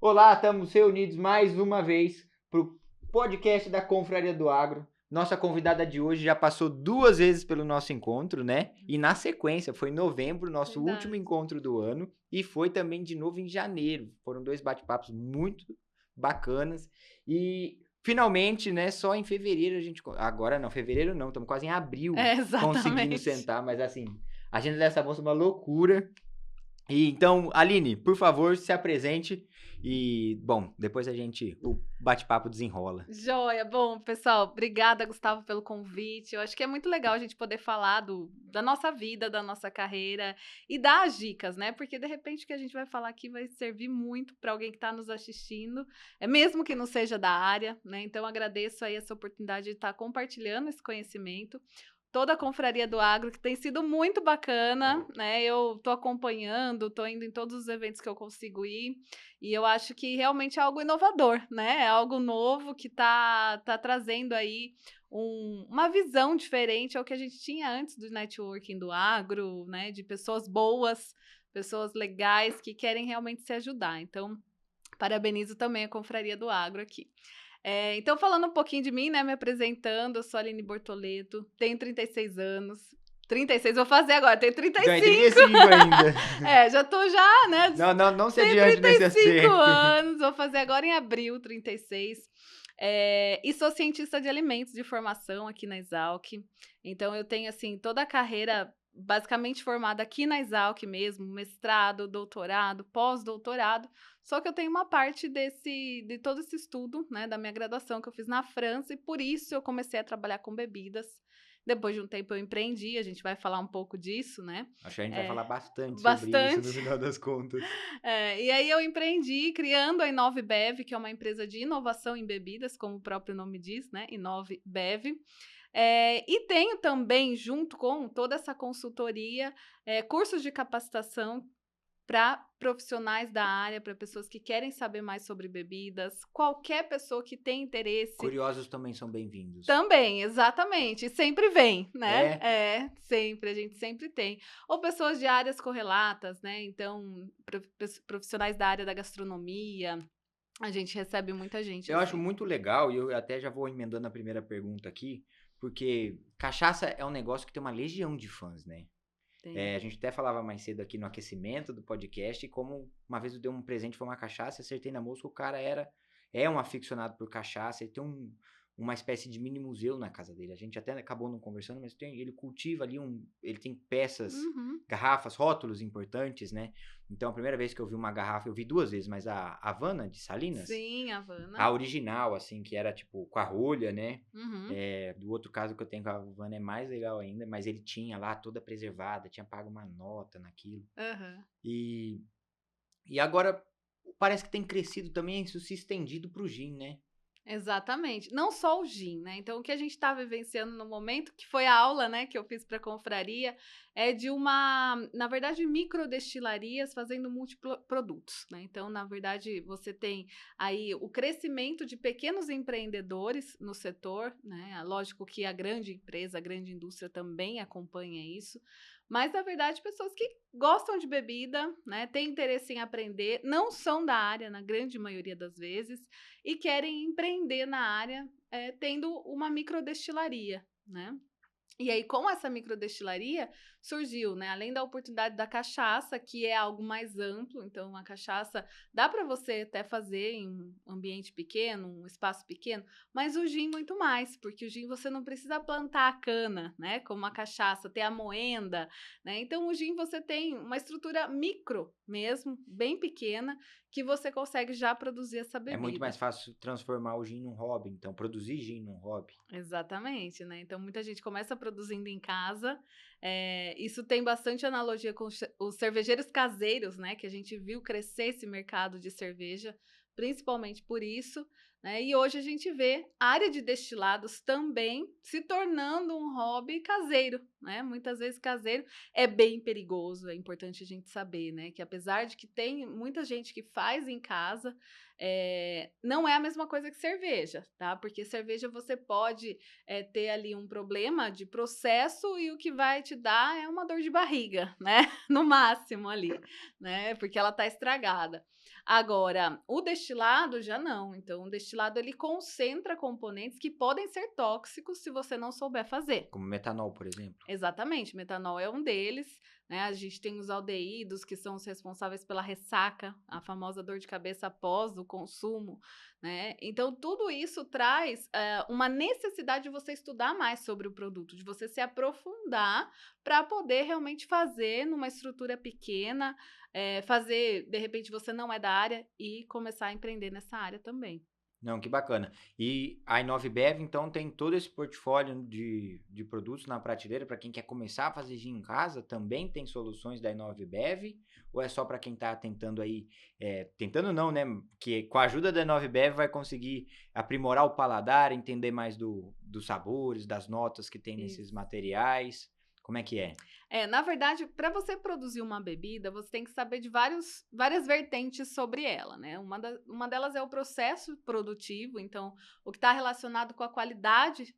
Olá, estamos reunidos mais uma vez para o podcast da Confraria do Agro. Nossa convidada de hoje já passou 2 vezes pelo nosso encontro, né? E na sequência, foi em novembro, nosso último Verdade. encontro do ano, e foi também de novo em janeiro. Foram 2 bate-papos muito bacanas. E finalmente, né, só em fevereiro a gente. Agora não, fevereiro não, estamos quase em abril É, conseguindo exatamente. sentar, mas assim, a agenda dessa moça é uma loucura. E então, Aline, por favor, se apresente e, bom, depois o bate-papo desenrola. Joia. Bom, pessoal, obrigada, Gustavo, pelo convite. Eu acho que é muito legal a gente poder falar da nossa vida, da nossa carreira e dar as dicas, né? Porque de repente o que a gente vai falar aqui vai servir muito para alguém que está nos assistindo, mesmo que não seja da área, né? Então, agradeço aí essa oportunidade de estar compartilhando esse conhecimento. Toda a Confraria do Agro, que tem sido muito bacana, né? Eu tô acompanhando, tô indo em todos os eventos que eu consigo ir, e eu acho que realmente é algo inovador, né? É algo novo que tá trazendo aí uma visão diferente ao que a gente tinha antes do networking do agro, né? De pessoas boas, pessoas legais que querem realmente se ajudar. Então, parabenizo também a Confraria do Agro aqui. Então, falando um pouquinho de mim, né, me apresentando, eu sou a Aline Bortoleto, tenho 36 anos. 36 vou fazer agora, tenho Então é 35. 35 ainda. Já tô já, né? Não, não, não se Tenho adiante nesse 35 aspecto. anos, vou fazer agora em abril 36. E sou cientista de alimentos de formação aqui na Exalc. Então, eu tenho, assim, toda a carreira basicamente formada aqui na Exalc mesmo, mestrado, doutorado, pós-doutorado. Só que eu tenho uma parte de todo esse estudo, né, da minha graduação que eu fiz na França, e por isso eu comecei a trabalhar com bebidas. Depois de um tempo eu empreendi, a gente vai falar um pouco disso, né? Acho que a gente vai É, falar bastante sobre isso no bastante. final das contas. E aí eu empreendi criando a Inove Bev, que é uma empresa de inovação em bebidas, como o próprio nome diz, né? Inove Bev. E tenho também, junto com toda essa consultoria, cursos de capacitação para profissionais da área, para pessoas que querem saber mais sobre bebidas, qualquer pessoa que tem interesse. Curiosos também são bem-vindos. Também, exatamente. Sempre vem, né? É, Sempre, a gente sempre tem. Ou pessoas de áreas correlatas, né? Então, profissionais da área da gastronomia, a gente recebe muita gente eu acho assim. muito legal, e eu até já vou emendando a primeira pergunta aqui, porque cachaça é um negócio que tem uma legião de fãs, né? Tem. A gente até falava mais cedo aqui no aquecimento do podcast, como uma vez eu dei um presente, foi uma cachaça, acertei na moça, o cara é um aficionado por cachaça, ele tem uma espécie de mini museu na casa dele. A gente até acabou não conversando, mas ele cultiva ali ele tem peças, Uhum. garrafas, rótulos importantes, né? Então a primeira vez que eu vi uma garrafa, eu vi 2 vezes, mas a Havana de Salinas, Sim, Havana. a original, assim, que era tipo com a rolha, né? Uhum. Do outro caso que eu tenho com a Havana é mais legal ainda, mas ele tinha lá toda preservada, tinha pago uma nota naquilo. Aham. E, e agora parece que tem crescido também, isso se estendido pro gin, né? Exatamente. Não só o gin, né? Então, o que a gente está vivenciando no momento, que foi a aula, né, que eu fiz para a confraria, é de na verdade, microdestilarias fazendo multiprodutos, né? Então, na verdade, você tem aí o crescimento de pequenos empreendedores no setor, né? Lógico que a grande empresa, a grande indústria também acompanha isso, mas, na verdade, pessoas que gostam de bebida, né, têm interesse em aprender, não são da área, na grande maioria das vezes, e querem empreender na área, tendo uma microdestilaria, né? E aí, com essa microdestilaria, surgiu, né? Além da oportunidade da cachaça, que é algo mais amplo, então a cachaça dá para você até fazer em um ambiente pequeno, um espaço pequeno, mas o gin muito mais, porque o gin você não precisa plantar a cana, né? Como a cachaça, ter a moenda, né? Então o gin você tem uma estrutura micro mesmo, bem pequena, que você consegue já produzir essa É muito mais bebida. fácil transformar o gin num hobby, então produzir gin num hobby. Exatamente, né? Então muita gente começa produzindo em casa. Isso tem bastante analogia com os cervejeiros caseiros, né? Que a gente viu crescer esse mercado de cerveja, principalmente por isso. né? E hoje a gente vê a área de destilados também se tornando um hobby caseiro, né? Muitas vezes caseiro é bem perigoso, é importante a gente saber, né? Que apesar de que tem muita gente que faz em casa, não é a mesma coisa que cerveja, tá? Porque cerveja você pode ter ali um problema de processo e o que vai te dar é uma dor de barriga, né? No máximo ali, né? Porque ela tá estragada. Agora, o destilado já não. Então, o destilado ele concentra componentes que podem ser tóxicos se você não souber fazer. Como metanol, por exemplo. Exatamente, metanol é um deles, né? A gente tem os aldeídos, que são os responsáveis pela ressaca, a famosa dor de cabeça após o consumo, né? Então, tudo isso traz uma necessidade de você estudar mais sobre o produto, de você se aprofundar para poder realmente fazer numa estrutura pequena, fazer, de repente, você não é da área e começar a empreender nessa área também. Não, que bacana. E a Inovibev, então, tem todo esse portfólio de produtos na prateleira para quem quer começar a fazer gin em casa, também tem soluções da Inovibev, ou é só para quem está tentando aí, tentando não, né, que com a ajuda da Inovibev vai conseguir aprimorar o paladar, entender mais dos sabores, das notas que tem nesses Isso. materiais, como é que é? Na verdade, para você produzir uma bebida, você tem que saber de várias vertentes sobre ela, né? Uma delas é o processo produtivo, então, o que está relacionado com a qualidade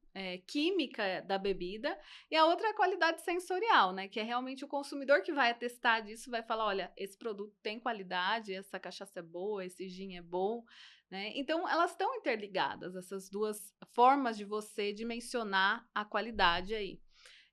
química da bebida, e a outra é a qualidade sensorial, né? Que é realmente o consumidor que vai atestar disso, vai falar, olha, esse produto tem qualidade, essa cachaça é boa, esse gin é bom, né? Então, elas estão interligadas, essas duas formas de você dimensionar a qualidade aí.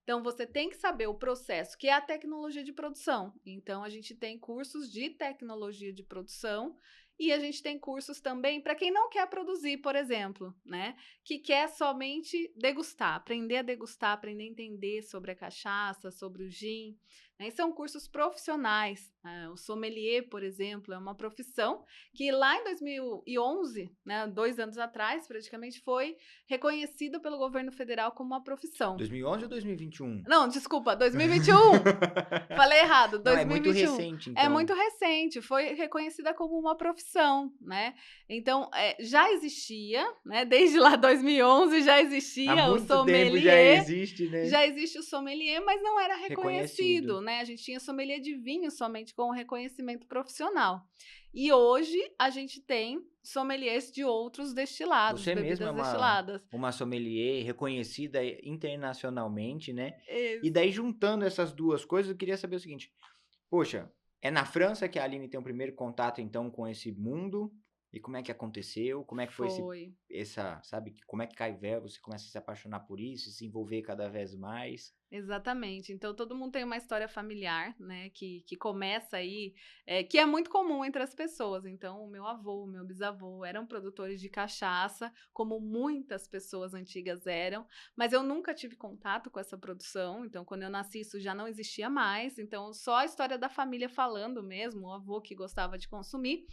Então, você tem que saber o processo, que é a tecnologia de produção. Então, a gente tem cursos de tecnologia de produção e a gente tem cursos também para quem não quer produzir, por exemplo, né? Que quer somente degustar, aprender a degustar, aprender a entender sobre a cachaça, sobre o gin, né? E são cursos profissionais. O sommelier, por exemplo, é uma profissão que lá em 2011, né, 2 anos atrás, praticamente, foi reconhecido pelo governo federal como uma profissão. 2011 ou 2021? Não, desculpa, 2021. Falei errado, Não, é muito 2021. recente, É então. muito recente, foi reconhecida como uma profissão, né? Então, já existia, né? Desde lá 2011 já Há existia o muito tempo já sommelier, existe, né? já existe o sommelier, mas não era Reconhecido. reconhecido, né? A gente tinha sommelier de vinho somente com reconhecimento profissional. E hoje a gente tem sommeliers de outros destilados, Você mesma é bebidas destiladas. uma sommelier reconhecida internacionalmente, né? E Isso. daí, juntando essas duas coisas, eu queria saber o seguinte: poxa, é na França que a Aline tem o primeiro contato, então, com esse mundo? E como é que aconteceu? Como é que foi Foi. sabe, como é que cai véu, você começa a se apaixonar por isso, se envolver cada vez mais? Exatamente. Então, todo mundo tem uma história familiar, né, que começa aí, que é muito comum entre as pessoas. Então, o meu avô, o meu bisavô eram produtores de cachaça, como muitas pessoas antigas eram, mas eu nunca tive contato com essa produção. Então, quando eu nasci, isso já não existia mais. Então, só a história da família falando mesmo, o avô que gostava de consumir.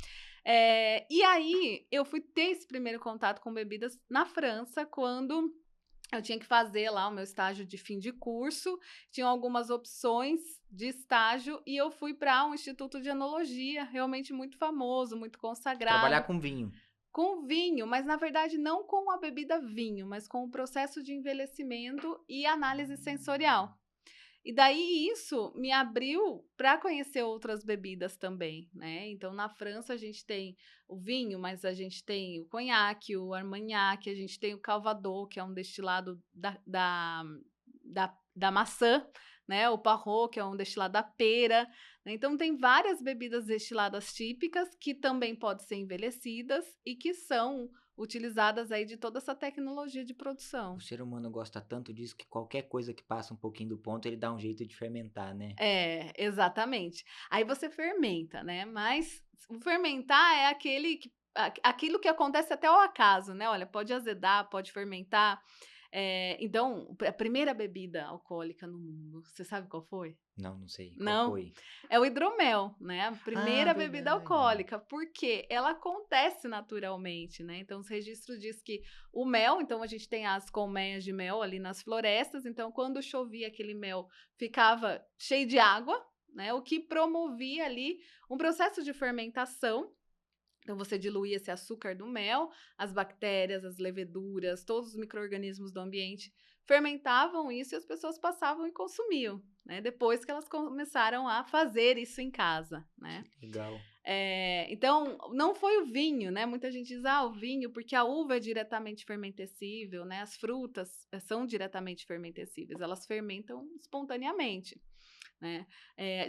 E aí, eu fui ter esse primeiro contato com bebidas na França, quando eu tinha que fazer lá o meu estágio de fim de curso, tinham algumas opções de estágio e eu fui para um instituto de enologia, realmente muito famoso, muito Trabalhar consagrado, com vinho. com vinho, mas na verdade não com a bebida vinho, mas com o processo de envelhecimento e análise sensorial. E daí isso me abriu para conhecer outras bebidas também, né? Então, na França a gente tem o vinho, mas a gente tem o conhaque, o armagnac, a gente tem o calvados, que é um destilado da maçã, né? O parrot, que é um destilado da pera, né? Então, tem várias bebidas destiladas típicas que também podem ser envelhecidas e que são utilizadas aí de toda essa tecnologia de produção. O ser humano gosta tanto disso que qualquer coisa que passa um pouquinho do ponto, ele dá um jeito de fermentar, né? Exatamente. Aí você fermenta, né, mas o fermentar é aquilo que acontece até ao acaso, né, olha, pode azedar, pode fermentar. Então, a primeira bebida alcoólica no mundo, você sabe qual foi? Não sei. Qual Não? foi? É o hidromel, né, a Ah, primeira bebida verdade. alcoólica, porque ela acontece naturalmente, né, então os registros diz que o mel, então a gente tem as colmeias de mel ali nas florestas, então quando chovia aquele mel ficava cheio de água, né, o que promovia ali um processo de fermentação, Então, você diluía esse açúcar do mel, as bactérias, as leveduras, todos os micro-organismos do ambiente fermentavam isso e as pessoas passavam e consumiam, né? Depois que elas começaram a fazer isso em casa, né? Legal. Então, não foi o vinho, né? Muita gente diz, o vinho, porque a uva é diretamente fermentecível, né? As frutas são diretamente fermentecíveis, elas fermentam espontaneamente. Né?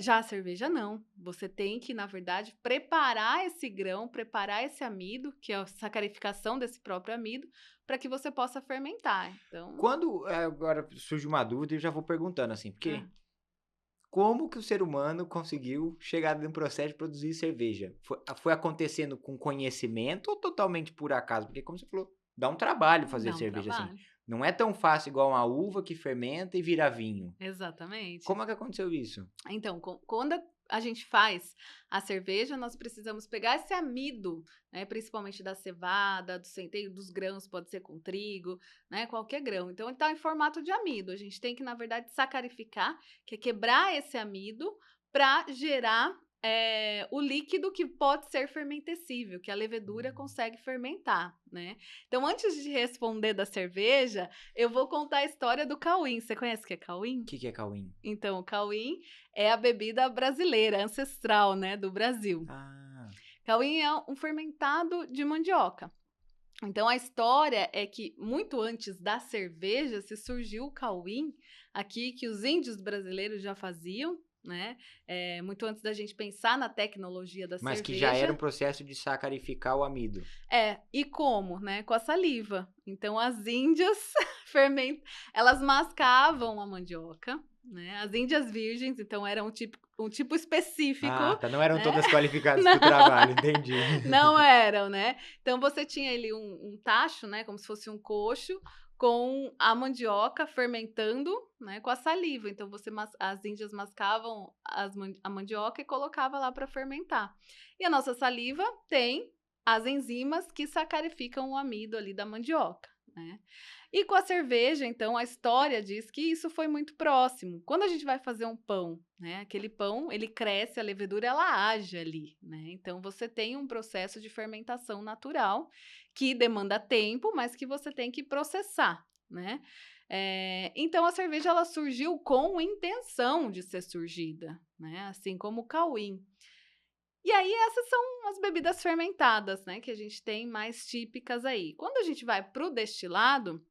Já a cerveja não, você tem que, na verdade, preparar esse grão, preparar esse amido, que é a sacarificação desse próprio amido, para que você possa fermentar. Então, Agora surge uma dúvida e eu já vou perguntando assim, porque ah, como que o ser humano conseguiu chegar no processo de produzir cerveja? Foi acontecendo com conhecimento ou totalmente por acaso? Porque como você falou, dá um trabalho fazer dá um cerveja assim. trabalho. Não é tão fácil igual uma uva que fermenta e vira vinho. Exatamente. Como é que aconteceu isso? Então, quando a gente faz a cerveja, nós precisamos pegar esse amido, né, principalmente da cevada, do centeio, dos grãos, pode ser com trigo, né, qualquer grão. Então, ele está em formato de amido. A gente tem que, na verdade, sacarificar, que é quebrar esse amido para gerar o líquido que pode ser fermentecível, que a levedura consegue fermentar, né? Então, antes de responder da cerveja, eu vou contar a história do cauim. Você conhece o que é cauim? O que é cauim? Então, o cauim é a bebida brasileira, ancestral, né, do Brasil. Ah, Cauim é um fermentado de mandioca. Então, a história é que muito antes da cerveja se surgiu o cauim aqui, que os índios brasileiros já faziam, né? Muito antes da gente pensar na tecnologia da mas cerveja. que já era um processo de sacarificar o amido. E como, né? Com a saliva. Então, as índias elas mascavam a mandioca, né? As índias virgens, então, era um tipo específico. Ah, tá. Não eram né? todas qualificadas para o trabalho, entendi. Não eram, né? Então, você tinha ali um tacho, né? Como se fosse um coxo, com a mandioca fermentando, né? Com a saliva. Então, as índias mascavam a mandioca e colocava lá para fermentar. E a nossa saliva tem as enzimas que sacarificam o amido ali da mandioca, né? E com a cerveja, então, a história diz que isso foi muito próximo. Quando a gente vai fazer um pão, né? Aquele pão, ele cresce, a levedura, ela age ali, né? Então, você tem um processo de fermentação natural que demanda tempo, mas que você tem que processar, né? Então, a cerveja, ela surgiu com intenção de ser surgida, né? Assim como o cauim. E aí, essas são as bebidas fermentadas, né? Que a gente tem mais típicas aí. Quando a gente vai para o destilado,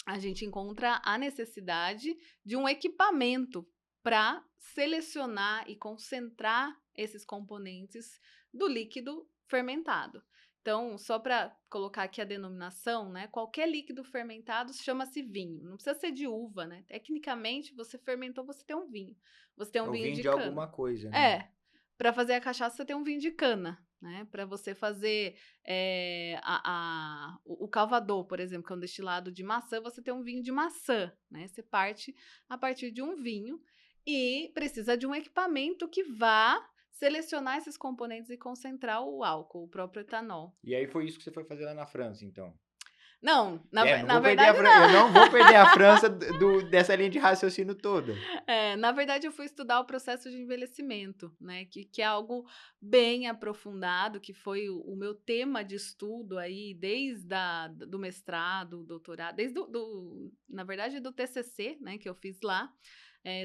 a gente encontra a necessidade de um equipamento para selecionar e concentrar esses componentes do líquido fermentado. Então, só para colocar aqui a denominação, né? Qualquer líquido fermentado chama-se vinho. Não precisa ser de uva, né? Tecnicamente, você fermentou, você tem um vinho. Você tem um Eu vinho vim de de cana. alguma coisa, né? Para fazer a cachaça, você tem um vinho de cana, né? Para você fazer o calvador, por exemplo, que é um destilado de maçã, você tem um vinho de maçã, né? Você parte a partir de um vinho e precisa de um equipamento que vá selecionar esses componentes e concentrar o álcool, o próprio etanol. E aí foi isso que você foi fazer lá na França, então. Não, Não na vou perder verdade eu não vou perder a França dessa linha de raciocínio toda. na verdade, eu fui estudar o processo de envelhecimento, né? Que é algo bem aprofundado, que foi o meu tema de estudo aí, desde do mestrado, doutorado, na verdade, do TCC, né? Que eu fiz lá.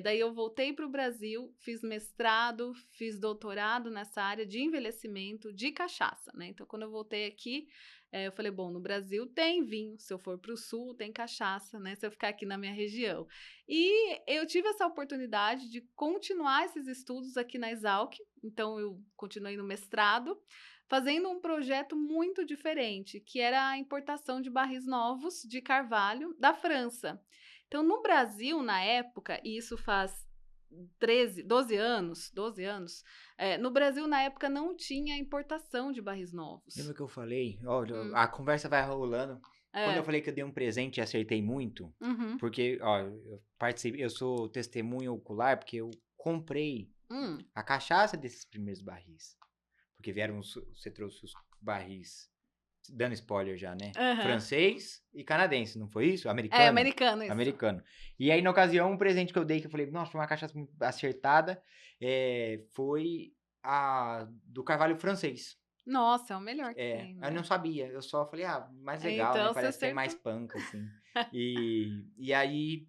Daí eu voltei para o Brasil, fiz mestrado, fiz doutorado nessa área de envelhecimento de cachaça, né? Então, quando eu voltei aqui, eu falei, bom, no Brasil tem vinho, se eu for para o sul, tem cachaça, né? Se eu ficar aqui na minha região. E eu tive essa oportunidade de continuar esses estudos aqui na Exalc, então eu continuei no mestrado, fazendo um projeto muito diferente, que era a importação de barris novos de carvalho da França. Então, no Brasil, na época, e isso faz 12 anos, no Brasil, na época, não tinha importação de barris novos. Lembra que eu falei? Olha, a conversa vai rolando. Quando eu falei que eu dei um presente e acertei muito, Uhum. porque, eu sou testemunho ocular, porque eu comprei a cachaça desses primeiros barris. Porque você trouxe os barris, dando spoiler já, né? Uhum. Francês e canadense, não foi isso? Americano? Americano, isso. Americano. E aí, na ocasião, um presente que eu dei, que eu falei, nossa, foi uma cachaça muito acertada, foi a do carvalho francês. Nossa, é o melhor que É, tem, eu não né. sabia, eu só falei: "Ah, mais legal, né, Então você parece que tem mais acertou. panca, assim". E aí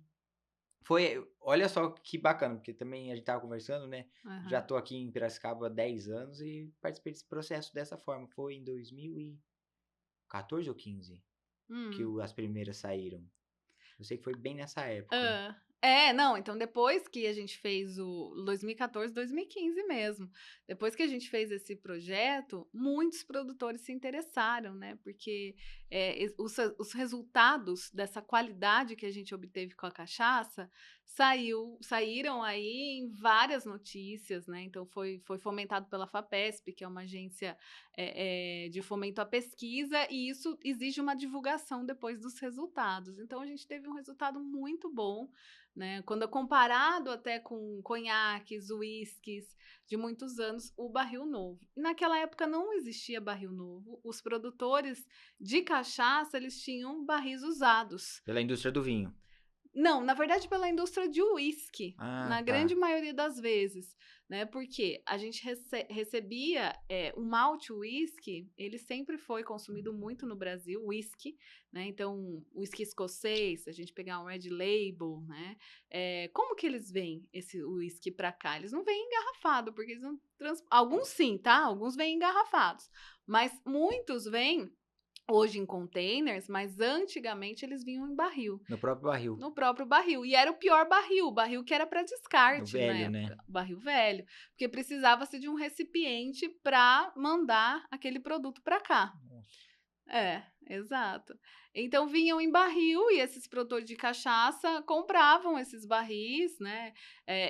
olha só que bacana, porque também a gente estava conversando, né, já Aham. tô aqui em Piracicaba há 10 anos e participei desse processo dessa forma, foi em 2014 ou 15 que Hum. as primeiras saíram. Eu sei que foi bem nessa época. Hã. É, não, então depois que a gente fez o 2014, 2015 mesmo. Depois que a gente fez esse projeto, muitos produtores se interessaram, né, porque, os resultados dessa qualidade que a gente obteve com a cachaça saíram aí em várias notícias, né, então foi fomentado pela FAPESP, que é uma agência, de fomento à pesquisa, e isso exige uma divulgação depois dos resultados. Então a gente teve um resultado muito bom, né, quando comparado até com conhaques, uísques de muitos anos, o barril novo. E naquela época não existia barril novo, os produtores de cachaça, eles tinham barris usados. Pela indústria do vinho. Não, na verdade pela indústria de uísque, Ah, na grande tá. maioria das vezes, né, porque a gente recebia, o malte uísque, ele sempre foi consumido muito no Brasil, uísque, né, então uísque escocês, se a gente pegar um Red Label, né, como que eles vêm esse uísque para cá? Eles não vêm engarrafado, porque eles não alguns sim, tá, alguns vêm engarrafados, mas muitos vêm hoje em containers, mas antigamente eles vinham em barril. No próprio barril. No próprio barril. E era o pior barril, o barril que era para O descarte na velho, né. época, o barril velho, porque precisava-se de um recipiente para mandar aquele produto para cá. Nossa. É, exato. Então vinham em barril e esses produtores de cachaça compravam esses barris, né,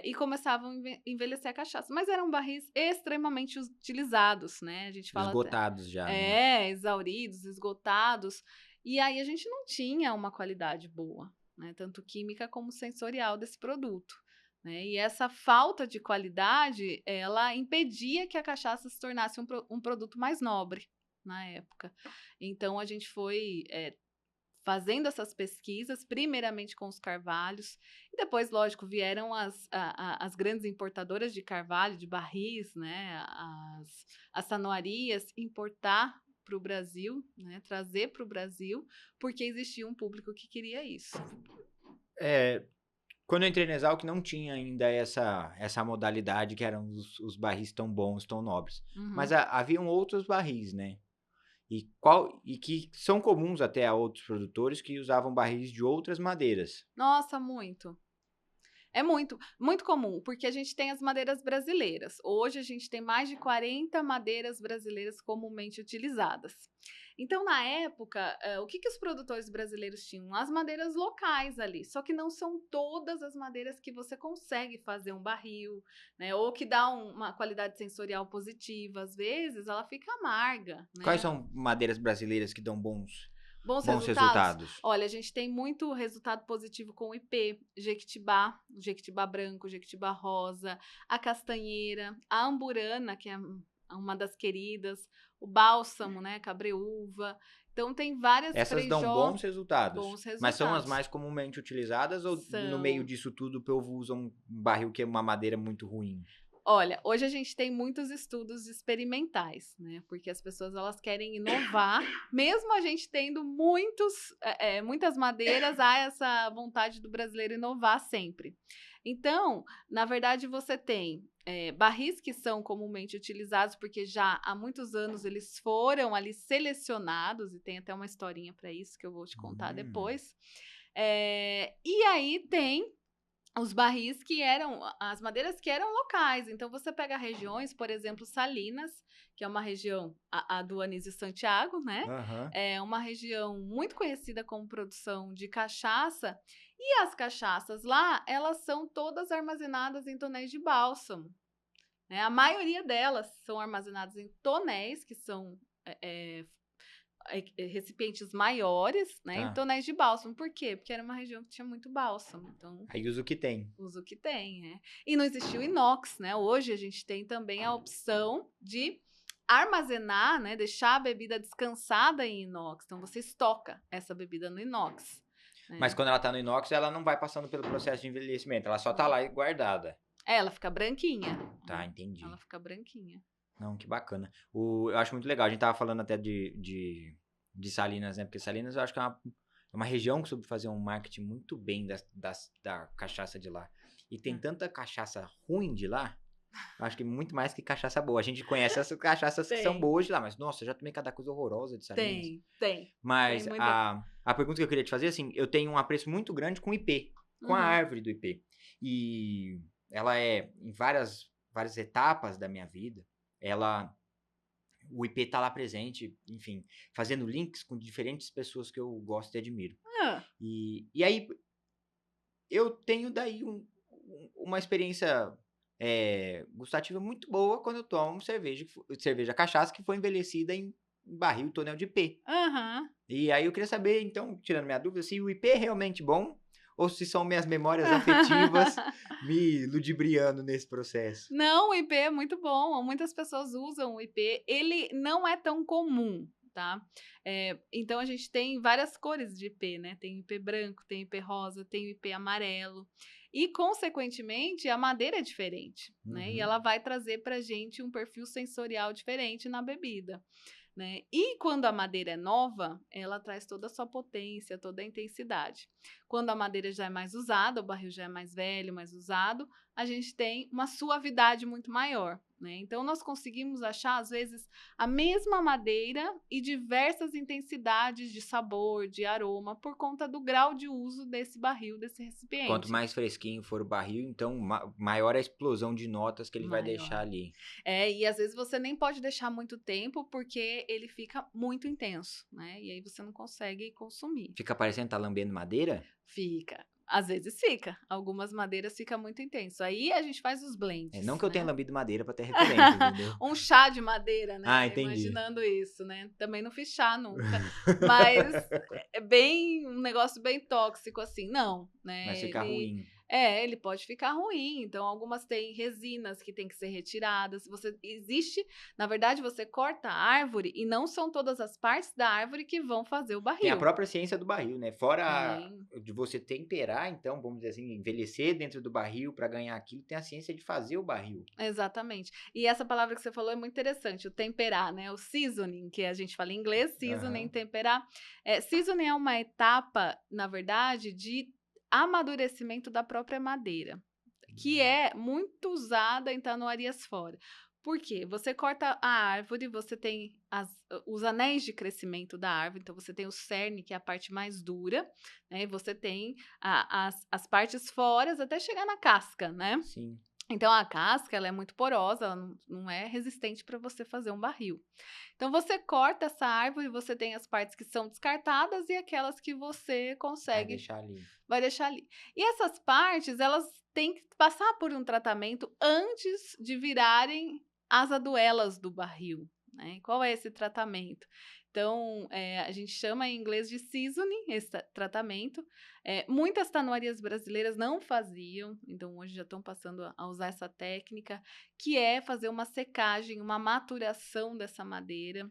e começavam a envelhecer a cachaça, mas eram barris extremamente utilizados, né, a gente fala até Esgotados já, né. exauridos, esgotados, e aí a gente não tinha uma qualidade boa, né, tanto química como sensorial desse produto, né, e essa falta de qualidade, ela impedia que a cachaça se tornasse um produto mais nobre, na época. Então a gente foi, fazendo essas pesquisas, primeiramente com os carvalhos, e depois, lógico, vieram as grandes importadoras de carvalho, de barris, né, as tanoarias, importar para o Brasil, né, trazer para o Brasil, porque existia um público que queria isso. É, quando eu entrei na Exalc não tinha ainda essa modalidade que eram os barris tão bons, tão nobres. Mas Uhum. haviam outros barris, né. E que são comuns até a outros produtores que usavam barris de outras madeiras. Nossa, muito. É muito, muito comum, porque a gente tem as madeiras brasileiras. Hoje a gente tem mais de 40 madeiras brasileiras comumente utilizadas. Então, na época, o que os produtores brasileiros tinham? As madeiras locais ali, só que não são todas as madeiras que você consegue fazer um barril, né? Ou que dá uma qualidade sensorial positiva. Às vezes ela fica amarga, Quais né? são madeiras brasileiras que dão Bons bons resultados? resultados? Olha, a gente tem muito resultado positivo com o IP, Jequitibá, o Jequitibá branco, o Jequitibá rosa, a castanheira, a amburana, que é uma das queridas, o bálsamo, né, cabreúva. Então tem várias Essas dão freijó, bons resultados, bons mas são as resultados. mais comumente utilizadas ou no meio São. disso tudo o povo usa um barril que é uma madeira muito ruim? Olha, hoje a gente tem muitos estudos experimentais, né? Porque as pessoas elas querem inovar, mesmo a gente tendo muitas madeiras, há essa vontade do brasileiro inovar sempre. Então, na verdade, você tem barris que são comumente utilizados, porque já há muitos anos eles foram ali selecionados, e tem até uma historinha para isso que eu vou te contar Hum. depois. E aí tem os barris que eram as madeiras que eram locais, então você pega regiões, por exemplo, Salinas, que é uma região, a do Anísio Santiago, né, Aham. é uma região muito conhecida como produção de cachaça, e as cachaças lá, elas são todas armazenadas em tonéis de bálsamo, né, a maioria delas são armazenadas em tonéis, que são, recipientes maiores, né, em Tá. tonéis de bálsamo. Por quê? Porque era uma região que tinha muito bálsamo, então Aí usa o que tem. usa o que tem, é. E não existiu inox, né, hoje a gente tem também a opção de armazenar, né, deixar a bebida descansada em inox, então você estoca essa bebida no inox, Mas né. quando ela tá no inox, ela não vai passando pelo processo de envelhecimento, ela só tá Não. lá guardada. É, ela fica branquinha, Tá, né, ela entendi. fica branquinha. Não, que bacana. Eu acho muito legal. A gente tava falando até de Salinas, né? Porque Salinas eu acho que é uma região que soube fazer um marketing muito bem da cachaça de lá. E tem tanta cachaça ruim de lá, eu acho que muito mais que cachaça boa. A gente conhece essas cachaças que são Tem, boas de lá, mas nossa, eu já tomei cada coisa horrorosa de Salinas. tem Mas muita. a pergunta que eu queria te fazer, assim, eu tenho um apreço muito grande com o IP, com a Uhum. árvore do IP. E ela é, em várias etapas da minha vida, o IP tá lá presente, enfim, fazendo links com diferentes pessoas que eu gosto e admiro. Ah, E aí, eu tenho daí uma experiência gustativa muito boa quando eu tomo cerveja cachaça que foi envelhecida em barril tonel de IP. aham. E aí eu queria saber, então, tirando minha dúvida, se o IP é realmente bom ou se são minhas memórias afetivas me ludibriando nesse processo. Não, o IP é muito bom, muitas pessoas usam o IP, ele não é tão comum, tá? Então a gente tem várias cores de IP, né? Tem IP branco, tem IP rosa, tem IP amarelo. E, consequentemente, a madeira é diferente, né? E Uhum. ela vai trazer pra gente um perfil sensorial diferente na bebida. Né? E quando a madeira é nova, ela traz toda a sua potência, toda a intensidade. Quando a madeira já é mais usada, o barril já é mais velho, mais usado, a gente tem uma suavidade muito maior. Né? Então, nós conseguimos achar, às vezes, a mesma madeira e diversas intensidades de sabor, de aroma, por conta do grau de uso desse barril, desse Quanto recipiente. mais fresquinho for o barril, então maior a explosão de notas que ele vai Maior. deixar ali. E às vezes você nem pode deixar muito tempo porque ele fica muito intenso, né? E aí você não consegue consumir. Fica parecendo tá lambendo madeira? Fica. Às vezes fica. Algumas madeiras fica muito intenso. Aí a gente faz os Não blends, que eu tenha né? lambido madeira pra ter referência, entendeu? Um chá de madeira, Ah, né? entendi. Imaginando isso, né? Também não fiz chá nunca. Mas é bem um negócio bem tóxico, assim. Não, Mas né? fica ruim. Ele pode ficar ruim. Então, algumas têm resinas que têm que ser retiradas. Na verdade, você corta a árvore e não são todas as partes da árvore que vão fazer o Tem a barril. própria ciência do barril, né? Fora Tem. de você temperar, então, vamos dizer assim, envelhecer dentro do barril para ganhar aquilo, tem a ciência de fazer o barril. Exatamente. E essa palavra que você falou é muito interessante, o temperar, né? O seasoning, que a gente fala em inglês, seasoning, Aham. temperar. Seasoning é uma etapa, na verdade, de amadurecimento da própria madeira, que é muito usada em tanoarias fora. Por quê? Você corta a árvore, você tem os anéis de crescimento da árvore, então você tem o cerne, que é a parte mais dura, né? E você tem as partes fora até chegar na casca, né? Sim. Então a casca ela é muito porosa, ela não é resistente para você fazer um barril. Então você corta essa árvore, você tem as partes que são descartadas e aquelas que você Vai consegue, deixar ali. vai deixar ali. E essas partes, elas têm que passar por um tratamento antes de virarem as aduelas do barril, né? Qual é esse tratamento? Então, a gente chama em inglês de seasoning, esse tratamento. Muitas tanoarias brasileiras não faziam, então hoje já estão passando a usar essa técnica, que é fazer uma secagem, uma maturação dessa madeira.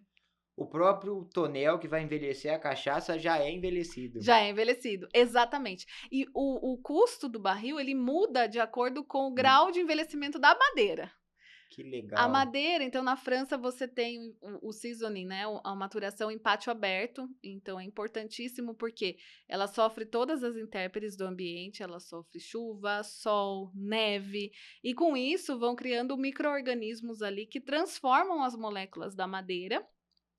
O próprio tonel que vai envelhecer a cachaça já é envelhecido. Já é envelhecido, exatamente. E o custo do barril, ele muda de acordo com o grau de envelhecimento da madeira. Que A legal. madeira, então, na França você tem o seasoning, né, a maturação em pátio aberto, então é importantíssimo porque ela sofre todas as intempéries do ambiente, ela sofre chuva, sol, neve, e com isso vão criando micro-organismos ali que transformam as moléculas da madeira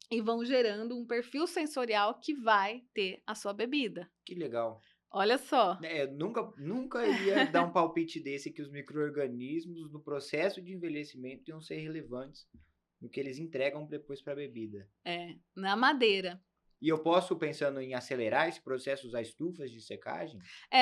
e vão gerando um perfil sensorial que vai ter a sua bebida. Que legal. Olha só. Eu nunca iria dar um palpite desse que os micro-organismos no processo de envelhecimento iam ser relevantes no que eles entregam depois para a bebida. Na madeira. E eu posso, pensando em acelerar esse processo, usar estufas de secagem?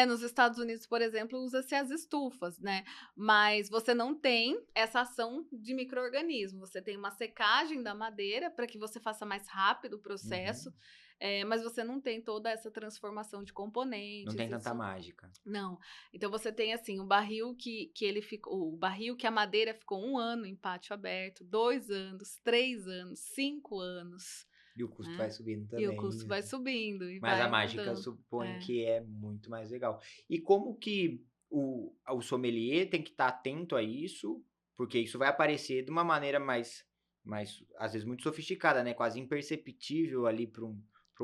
Nos Estados Unidos, por exemplo, usa-se as estufas, né? Mas você não tem essa ação de micro-organismo. Você tem uma secagem da madeira para que você faça mais rápido o processo, Uhum. mas você não tem toda essa transformação de Não componentes. tem tanta mágica. Não. Então você tem assim o barril que ele ficou, o barril que a madeira ficou 1 ano em pátio aberto, 2 anos, 3 anos, 5 anos, E o custo né? vai subindo E o também, custo né? vai subindo e Mas a vai mágica eu mudando. suponho É. que é muito mais legal. E como que o sommelier tem que estar atento a isso? Porque isso vai aparecer de uma maneira mais mas às vezes muito sofisticada, né? Quase imperceptível ali para um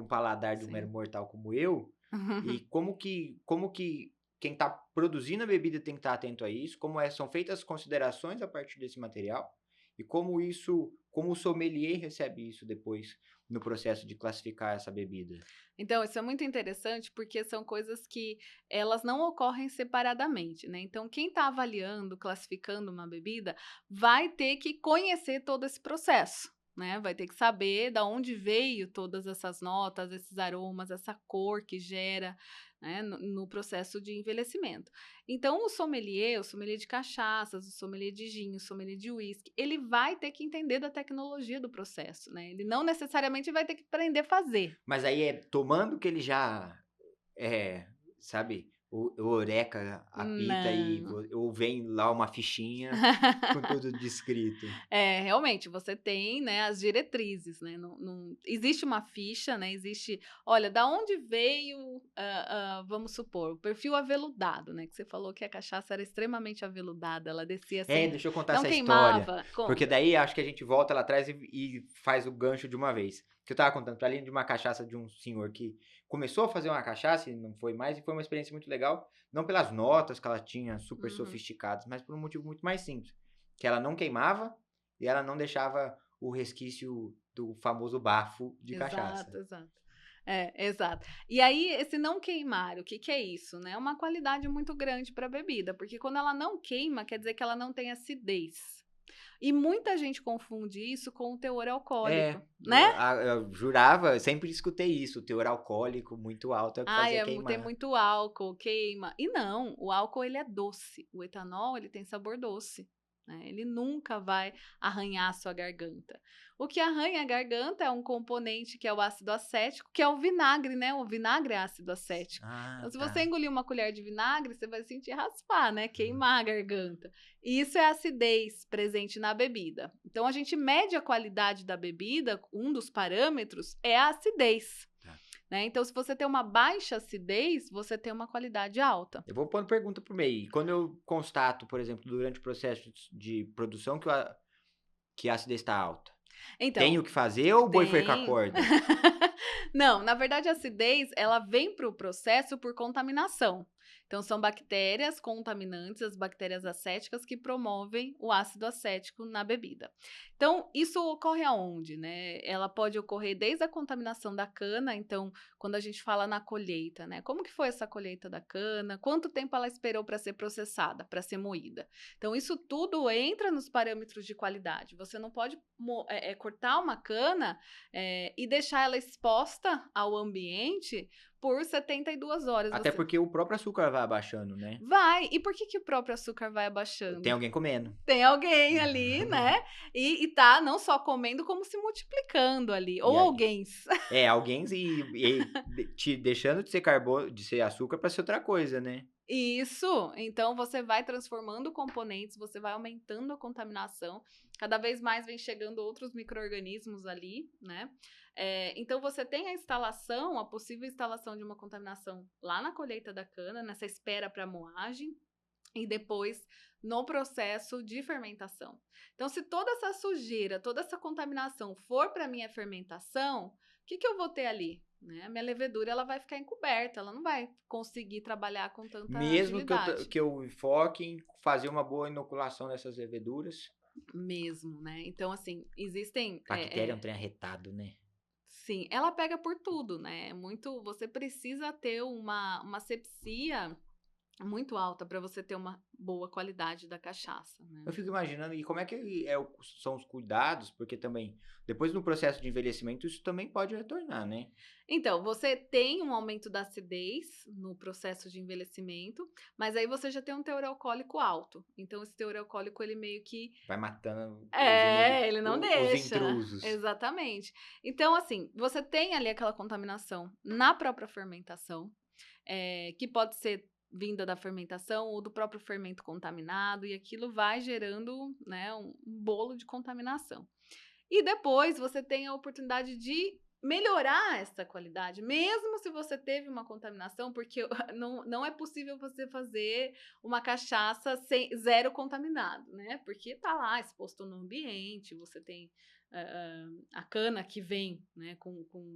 paladar de um mero Sim. mortal como eu. E como que quem está produzindo a bebida tem que estar atento a isso, são feitas as considerações a partir desse material e como o sommelier recebe isso depois no processo de classificar essa bebida. Então, isso é muito interessante porque são coisas que elas não ocorrem separadamente, né? Então, quem está avaliando, classificando uma bebida, vai ter que conhecer todo esse processo, né? Vai ter que saber da onde veio todas essas notas, esses aromas, essa cor que gera, né, no processo de envelhecimento. Então, o sommelier de cachaças, o sommelier de gin, o sommelier de uísque, ele vai ter que entender da tecnologia do processo, né? Ele não necessariamente vai ter que aprender a fazer. Mas aí é tomando que ele já é, sabe, o Eureka apita Não. ou vem lá uma fichinha com tudo descrito. É, realmente, você tem, né, as diretrizes, né, não existe uma ficha, né, existe, olha, da onde veio, vamos supor, o perfil aveludado, né, que você falou que a cachaça era extremamente aveludada, ela descia É, assim, deixa eu contar não essa história, queimava, porque conta. daí acho que a gente volta lá atrás e faz o gancho de uma vez. Que eu tava contando pra Aline de uma cachaça de um senhor que começou a fazer uma cachaça e não foi mais, e foi uma experiência muito legal, não pelas notas que ela tinha super Uhum. sofisticadas, mas por um motivo muito mais simples, que ela não queimava e ela não deixava o resquício do famoso bafo de cachaça. Exato, exato. É, exato. E aí, esse não queimar, o que que é isso, né? É uma qualidade muito grande para a bebida, porque quando ela não queima, quer dizer que ela não tem acidez. E muita gente confunde isso com o teor É, alcoólico, né? eu jurava, eu sempre escutei isso, o teor alcoólico muito alto é o que Ai, fazia tem queimar. muito álcool, queima. E não, o álcool ele é doce. O etanol ele tem sabor doce, né? Ele nunca vai arranhar a sua garganta. O que arranha a garganta é um componente que é o ácido acético, que é o vinagre, né? O vinagre é ácido acético. Ah, Então, se você tá. engolir uma colher de vinagre, você vai sentir raspar, né? Queimar a garganta. E isso é a acidez presente na bebida. Então, a gente mede a qualidade da bebida, um dos parâmetros é a acidez. Tá. Né? Então, se você tem uma baixa acidez, você tem uma qualidade alta. Eu vou pondo pergunta pro meio. E quando eu constato, por exemplo, durante o processo de produção que a acidez está alta, Então, tenho que fazer ou o boi foi com a tem. corda? Não, na verdade, a acidez ela vem para o processo por contaminação. Então, são bactérias contaminantes, as bactérias acéticas, que promovem o ácido acético na bebida. Então, isso ocorre aonde, né? Ela pode ocorrer desde a contaminação da cana. Então, quando a gente fala na colheita, né? Como que foi essa colheita da cana? Quanto tempo ela esperou para ser processada, para ser moída? Então, isso tudo entra nos parâmetros de qualidade. Você não pode cortar uma cana e deixar ela exposta ao ambiente por 72 horas. Até Você porque o próprio açúcar vai abaixando, né? vai. E por que, que o próprio açúcar vai Tem abaixando? alguém comendo. Tem alguém ali, né? E tá não só comendo, como se multiplicando ali. E Ou aí, alguém. alguém te deixando de ser carbono, de ser açúcar para ser outra coisa, né? Isso, então você vai transformando componentes, você vai aumentando a contaminação, cada vez mais vem chegando outros micro-organismos ali, né? Então você tem a instalação, a possível instalação de uma contaminação lá na colheita da cana, nessa espera para moagem, e depois no processo de fermentação. Então, se toda essa sujeira, toda essa contaminação for para minha fermentação, o que, que eu vou ter ali? Né? A minha levedura ela vai ficar encoberta, ela não vai conseguir trabalhar com tanta Mesmo agilidade. que eu foque em fazer uma boa inoculação dessas leveduras. Mesmo, né? Então, assim, existem. Bactéria é um trem arretado, né? Sim, ela pega por tudo, né? Muito. Você precisa ter uma sepsia muito alta para você ter uma boa qualidade da cachaça, né? Eu fico imaginando, e como é que são os cuidados? Porque também, depois no processo de envelhecimento, isso também pode retornar, né? Então, você tem um aumento da acidez no processo de envelhecimento, mas aí você já tem um teor alcoólico alto. Então, esse teor alcoólico, ele meio que Vai matando ele não os deixa. intrusos. Exatamente. Então, assim, você tem ali aquela contaminação na própria fermentação, que pode ser vinda da fermentação ou do próprio fermento contaminado, e aquilo vai gerando, né, um bolo de contaminação. E depois você tem a oportunidade de melhorar essa qualidade, mesmo se você teve uma contaminação, porque não é possível você fazer uma cachaça zero contaminado, né? Porque tá lá exposto no ambiente, você tem a cana que vem, né?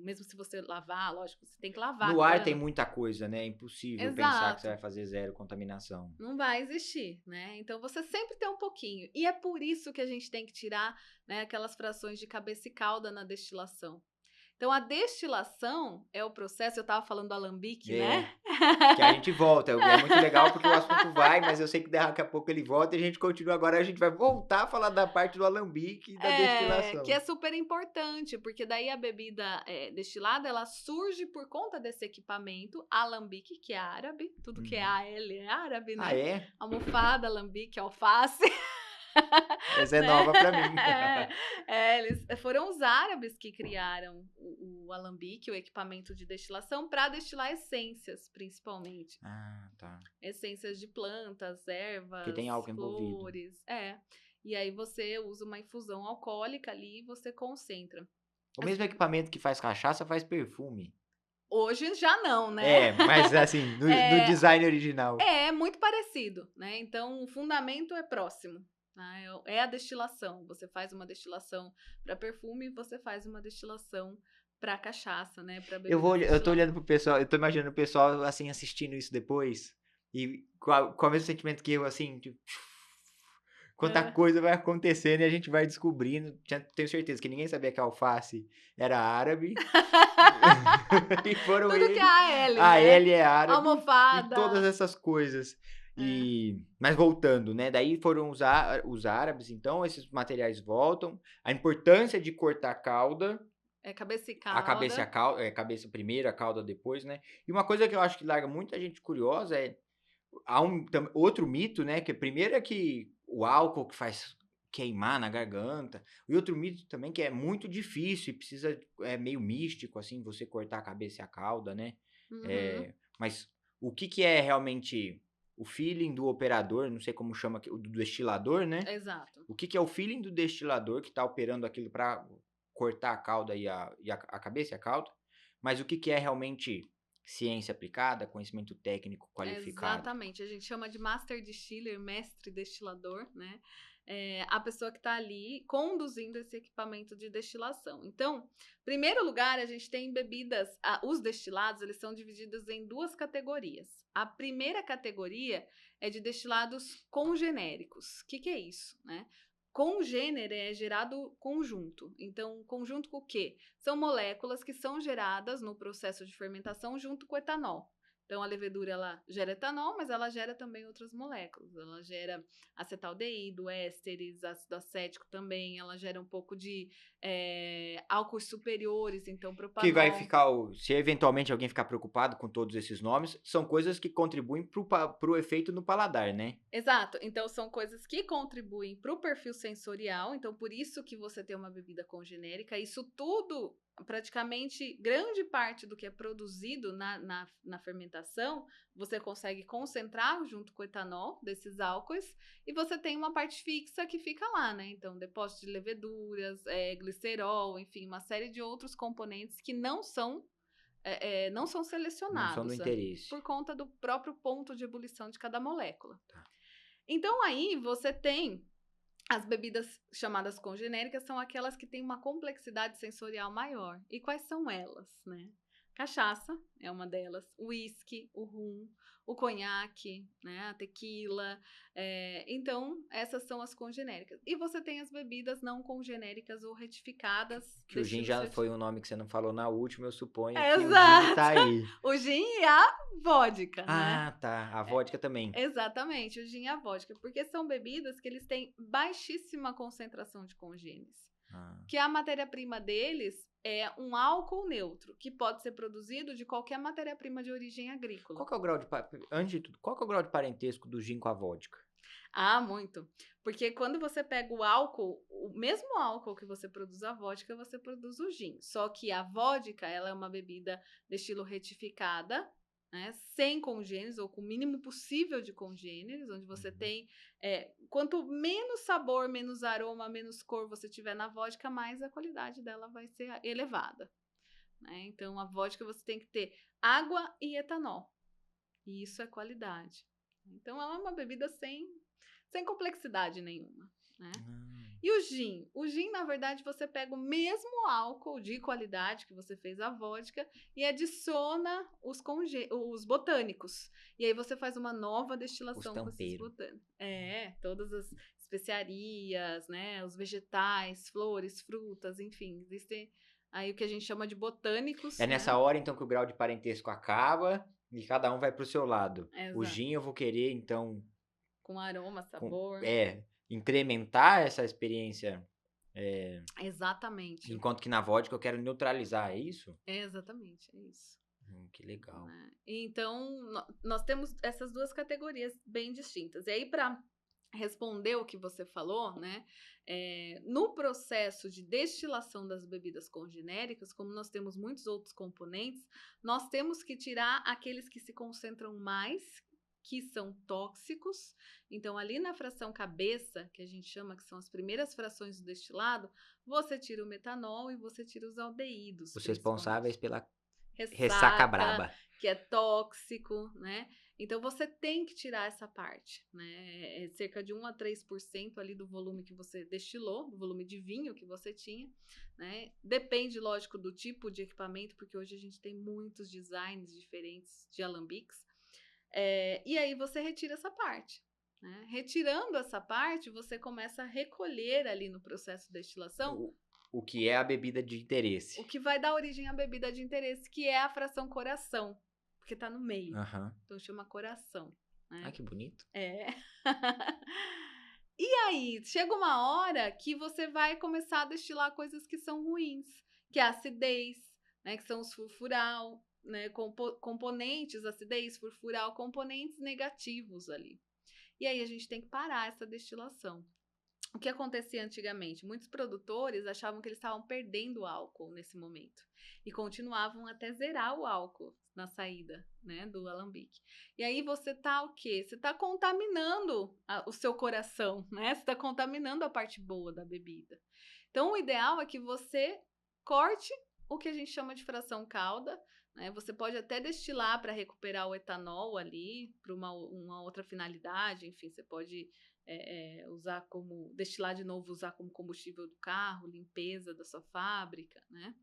Mesmo se você lavar, lógico, você tem que lavar a No ar tem cana. muita coisa, né? É impossível pensar que você vai Exato. fazer zero contaminação. Não vai existir, né? Então você sempre tem um pouquinho. E é por isso que a gente tem que tirar, né, aquelas frações de cabeça e cauda na destilação. Então, a destilação é o processo, eu estava falando do alambique, É, né? que a gente volta. É muito legal porque o assunto vai, mas eu sei que daqui a pouco ele volta e a gente continua. Agora a gente vai voltar a falar da parte do alambique e da Que destilação. é super importante, porque daí a bebida destilada, ela surge por conta desse equipamento, alambique, que é árabe, tudo que é Uhum. AL é árabe, Ah, né? é? Almofada, alambique, alface. Essa é Né? nova pra mim. Eles foram os árabes que criaram o alambique, o equipamento de destilação, para destilar essências, principalmente. Ah, tá. Essências de plantas, Porque ervas, tem álcool envolvido. flores. E aí você usa uma infusão alcoólica ali e você concentra. O mesmo equipamento que faz cachaça faz perfume. Hoje já não, né? É, mas assim, no É, design original. é muito parecido, né? Então o fundamento é próximo. Né? É a destilação. Você faz uma destilação para perfume, você faz uma destilação para cachaça, né? Para bebidas Eu tô destiladas. olhando pro pessoal, eu tô imaginando o pessoal, assim, assistindo isso depois. E com o mesmo sentimento que eu, assim, tipo, quanta É. coisa vai acontecendo e a gente vai descobrindo. Tenho certeza que ninguém sabia que a alface era árabe. E foram Tudo que é eles. a L, A né? L é árabe e todas Almofada. essas coisas. É. Mas voltando, né? Daí foram os árabes, então esses materiais voltam. A importância de cortar a cauda. É cabeça e A cabeça, cauda. cabeça primeiro, a cauda depois, né? E uma coisa que eu acho que larga muita gente curiosa é há outro mito, né? Que primeiro é que o álcool que faz queimar na garganta, e outro mito também que é muito difícil e precisa é meio místico assim você cortar a cabeça e a cauda, né? Uhum. Mas o que é realmente o feeling do operador, não sei como chama, do destilador, né? Exato. O que é o feeling do destilador que está operando aquilo para cortar a cauda a cabeça e a cauda, mas o que é realmente ciência aplicada, conhecimento técnico qualificado. Exatamente. A gente chama de master distiller, mestre destilador, né? A pessoa que está ali conduzindo esse equipamento de destilação. Então, em primeiro lugar, a gente tem bebidas, os destilados, eles são divididos em duas categorias. A primeira categoria é de destilados congenéricos. O que é isso, né? Congênere é gerado conjunto. Então, conjunto com o quê? São moléculas que são geradas no processo de fermentação junto com o etanol. Então, a levedura ela gera etanol, mas ela gera também outras moléculas. Ela gera acetaldeído, ésteres, ácido acético também. Ela gera um pouco de álcools superiores, então Que vai propanol. ficar, se eventualmente alguém ficar preocupado com todos esses nomes, são coisas que contribuem pro efeito no paladar, né? Exato. Então, são coisas que contribuem para o perfil sensorial. Então, por isso que você tem uma bebida congenérica. Isso tudo, praticamente, grande parte do que é produzido na fermentação, você consegue concentrar junto com o etanol desses álcoois. E você tem uma parte fixa que fica lá, né? Então, depósito de leveduras, glicerol, enfim, uma série de outros componentes que não são Não são do selecionados interesse. por conta do próprio ponto de ebulição de cada molécula. Tá. Então aí você tem as bebidas chamadas congenéricas, são aquelas que têm uma complexidade sensorial maior. E quais são elas, né? Cachaça é uma delas, o uísque, o rum, o conhaque, né, a tequila. Então, essas são as congenéricas. E você tem as bebidas não congenéricas ou retificadas, Que o gin já foi um nome que você não falou na última, eu suponho que o gin tá Exato! aí. O gin e a vodka, né? Ah, tá. A vodka também. Exatamente, o gin e a vodka, porque são bebidas que eles têm baixíssima concentração de congêneres. Ah. Que a matéria-prima deles é um álcool neutro, que pode ser produzido de qualquer matéria-prima de origem agrícola. Qual que é o grau antes de tudo, qual que é o grau de parentesco do gin com a vodka? Ah, muito. Porque quando você pega o álcool, o mesmo álcool que você produz a vodka, você produz o gin. Só que a vodka, ela é uma bebida de estilo retificada, né, sem congêneres, ou com o mínimo possível de congêneres, onde você tem, quanto menos sabor, menos aroma, menos cor você tiver na vodka, mais a qualidade dela vai ser elevada. né? Então, a vodka você tem que ter água e etanol. E isso é qualidade. Então, ela é uma bebida sem complexidade nenhuma, né? E o gin? O gin, na verdade, você pega o mesmo álcool de qualidade que você fez a vodka e adiciona os botânicos. E aí você faz uma nova Os destilação com esses tampeiros. botânicos. Todas as especiarias, né? Os vegetais, flores, frutas, enfim. Existem aí o que a gente chama de botânicos, É né? nessa hora, então, que o grau de parentesco acaba e cada um vai pro seu lado. O Exato. gin eu vou querer, então, Com aroma, sabor. incrementar essa experiência, Exatamente. enquanto que na vodka eu quero neutralizar, é isso? Exatamente, é isso. Que legal. Né? Então, nós temos essas duas categorias bem distintas. E aí, para responder o que você falou, né? No processo de destilação das bebidas congenéricas, como nós temos muitos outros componentes, nós temos que tirar aqueles que se concentram mais, que são tóxicos. Então, ali na fração cabeça, que a gente chama que são as primeiras frações do destilado, você tira o metanol e você tira os aldeídos. Os responsáveis pela ressaca Ressaca, braba. que é tóxico, né? Então você tem que tirar essa parte, né? É cerca de 1 a 3% ali do volume que você destilou, do volume de vinho que você tinha, né? Depende, lógico, do tipo de equipamento, porque hoje a gente tem muitos designs diferentes de alambiques. E aí você retira essa parte. Né? Retirando essa parte, você começa a recolher ali no processo de destilação O que é a bebida de interesse. o que vai dar origem à bebida de interesse, que é a fração coração, porque tá no meio. Então chama coração. Né? Ah, que bonito. E aí, chega uma hora que você vai começar a destilar coisas que são ruins, que é a acidez, né, que são os furfural, né, componentes, acidez, furfural, componentes negativos ali. E aí a gente tem que parar essa destilação. O que acontecia antigamente? Muitos produtores achavam que eles estavam perdendo álcool nesse momento e continuavam até zerar o álcool na saída, né, do alambique. E aí você tá o quê? Você tá contaminando o seu coração, né? Você tá contaminando a parte boa da bebida. Então, o ideal é que você corte o que a gente chama de fração cauda, né? Você pode até destilar para recuperar o etanol ali, para uma outra finalidade, enfim, você pode usar como, destilar de novo, usar como combustível do carro, limpeza da sua fábrica, né?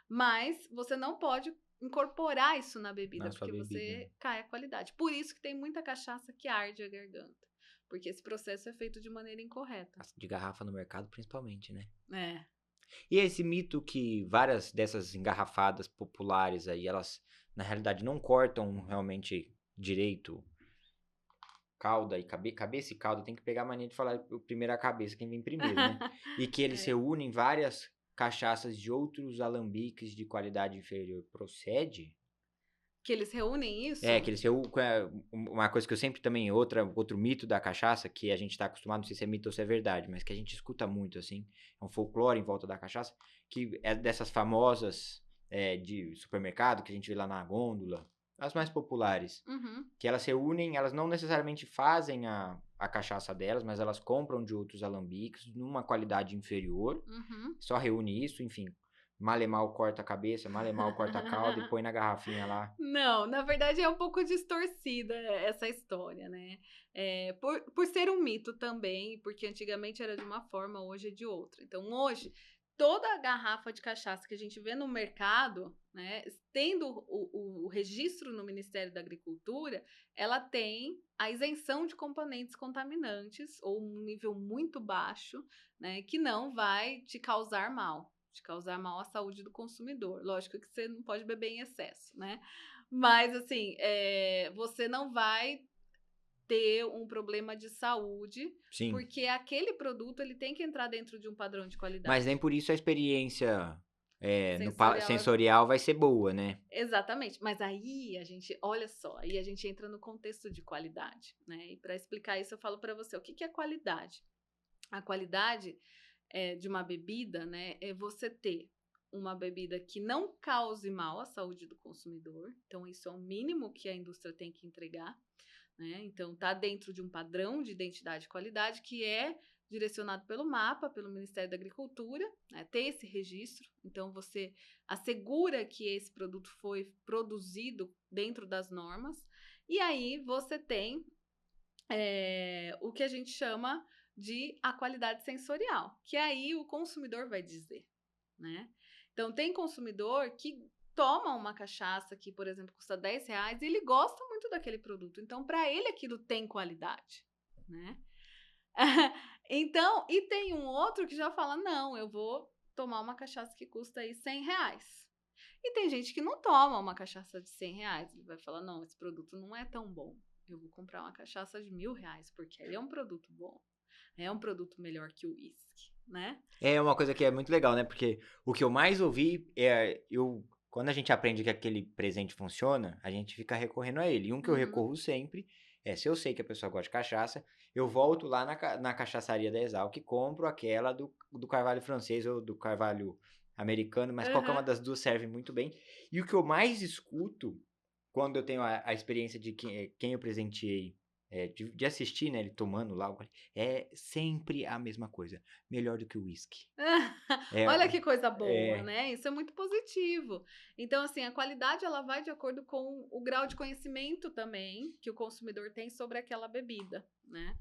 Mas você não pode incorporar isso na bebida, porque você cai a qualidade. Por isso que tem muita cachaça que arde a garganta, porque esse processo é feito de maneira incorreta. De garrafa no mercado, principalmente, né? E esse mito que várias dessas engarrafadas populares aí, elas, na realidade, não cortam realmente direito cauda e cabeça e cauda, tem que pegar a mania de falar primeiro a cabeça, quem vem primeiro, né? E que eles reúnem várias cachaças de outros alambiques de qualidade inferior. Procede? Que eles reúnem isso? Que eles reúnem. Uma coisa que eu sempre também, outro mito da cachaça, que a gente tá acostumado, não sei se é mito ou se é verdade, mas que a gente escuta muito, assim, é um folclore em volta da cachaça, que é dessas famosas de supermercado, que a gente vê lá na gôndola, as mais populares, que elas reúnem, elas não necessariamente fazem a cachaça delas, mas elas compram de outros alambiques numa qualidade inferior, só reúne isso, enfim, mal corta a cabeça, mal corta a cauda e põe na garrafinha lá. Não, na verdade é um pouco distorcida essa história, né? Por ser um mito também, porque antigamente era de uma forma, hoje é de outra. Então hoje, toda a garrafa de cachaça que a gente vê no mercado, né, tendo o registro no Ministério da Agricultura, ela tem a isenção de componentes contaminantes ou um nível muito baixo, né, que não vai te causar mal à saúde do consumidor. Lógico que você não pode beber em excesso, né? Mas, assim, você não vai ter um problema de saúde, Sim. Porque aquele produto ele tem que entrar dentro de um padrão de qualidade. Mas nem por isso a experiência Sensorial sensorial vai ser boa, né? Exatamente. Mas aí a gente, olha só, aí a gente entra no contexto de qualidade, né? E para explicar isso eu falo para você, o que é qualidade? A qualidade de uma bebida, né, é você ter uma bebida que não cause mal à saúde do consumidor. Então, isso é o mínimo que a indústria tem que entregar, né? Então, tá dentro de um padrão de identidade e qualidade que é direcionado pelo MAPA, pelo Ministério da Agricultura, né, ter esse registro. Então, você assegura que esse produto foi produzido dentro das normas. E aí, você tem o que a gente chama de a qualidade sensorial, que aí o consumidor vai dizer, né? Então, tem consumidor que toma uma cachaça que, por exemplo, custa R$10 e ele gosta muito daquele produto. Então, para ele, aquilo tem qualidade, né? Então, e tem um outro que já fala, não, eu vou tomar uma cachaça que custa aí R$100. E tem gente que não toma uma cachaça de R$100. Ele vai falar, não, esse produto não é tão bom. Eu vou comprar uma cachaça de R$1.000, porque aí é um produto bom. É um produto melhor que o uísque, né? É uma coisa que é muito legal, né? Porque o que eu mais ouvi quando a gente aprende que aquele presente funciona, a gente fica recorrendo a ele. E um que eu recorro sempre se eu sei que a pessoa gosta de cachaça, eu volto lá na cachaçaria da Exalc e compro aquela do carvalho francês ou do carvalho americano, mas qualquer uma das duas serve muito bem. E o que eu mais escuto quando eu tenho a experiência de quem eu presenteei, de assistir, né, ele tomando lá, é sempre a mesma coisa. Melhor do que o uísque. Olha que coisa boa, né? Isso é muito positivo. Então, assim, a qualidade ela vai de acordo com o grau de conhecimento também que o consumidor tem sobre aquela bebida, né?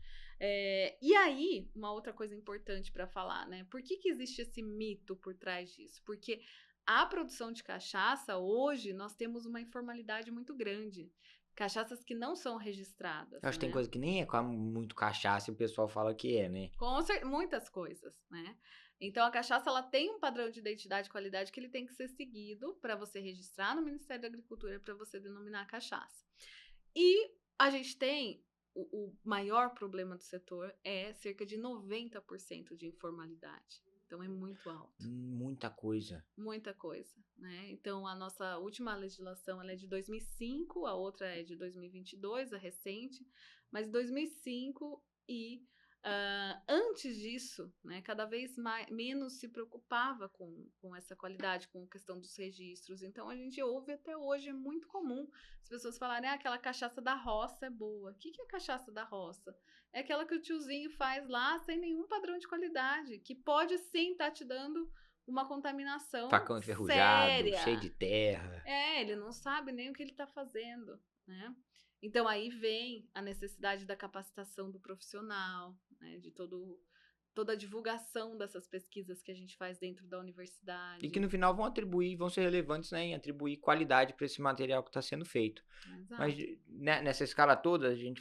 E aí, uma outra coisa importante para falar, né? Por que existe esse mito por trás disso? Porque a produção de cachaça, hoje, nós temos uma informalidade muito grande. Cachaças que não são registradas, Eu acho que tem né? coisa que nem é muito cachaça e o pessoal fala que é, né? Muitas coisas, né? Então, a cachaça ela tem um padrão de identidade e qualidade que ele tem que ser seguido para você registrar no Ministério da Agricultura para você denominar cachaça. E a gente tem o maior problema do setor é cerca de 90% de informalidade. Então, é muito alto. Muita coisa. Muita coisa, né? Então, a nossa última legislação ela é de 2005, a outra é de 2022, a recente, mas 2005 e antes disso, né, cada vez menos se preocupava com essa qualidade, com a questão dos registros. Então, a gente ouve até hoje, é muito comum as pessoas falarem aquela cachaça da roça é boa. O que é cachaça da roça? É aquela que o tiozinho faz lá sem nenhum padrão de qualidade, que pode sim estar te dando uma contaminação Facão enferrujado, cheio séria. de terra. Ele não sabe nem o que ele está fazendo, né? Então, aí vem a necessidade da capacitação do profissional, né? De toda a divulgação dessas pesquisas que a gente faz dentro da universidade. E que no final vão ser relevantes, né, em atribuir qualidade para esse material que está sendo feito. Exato. Mas nessa escala toda, a gente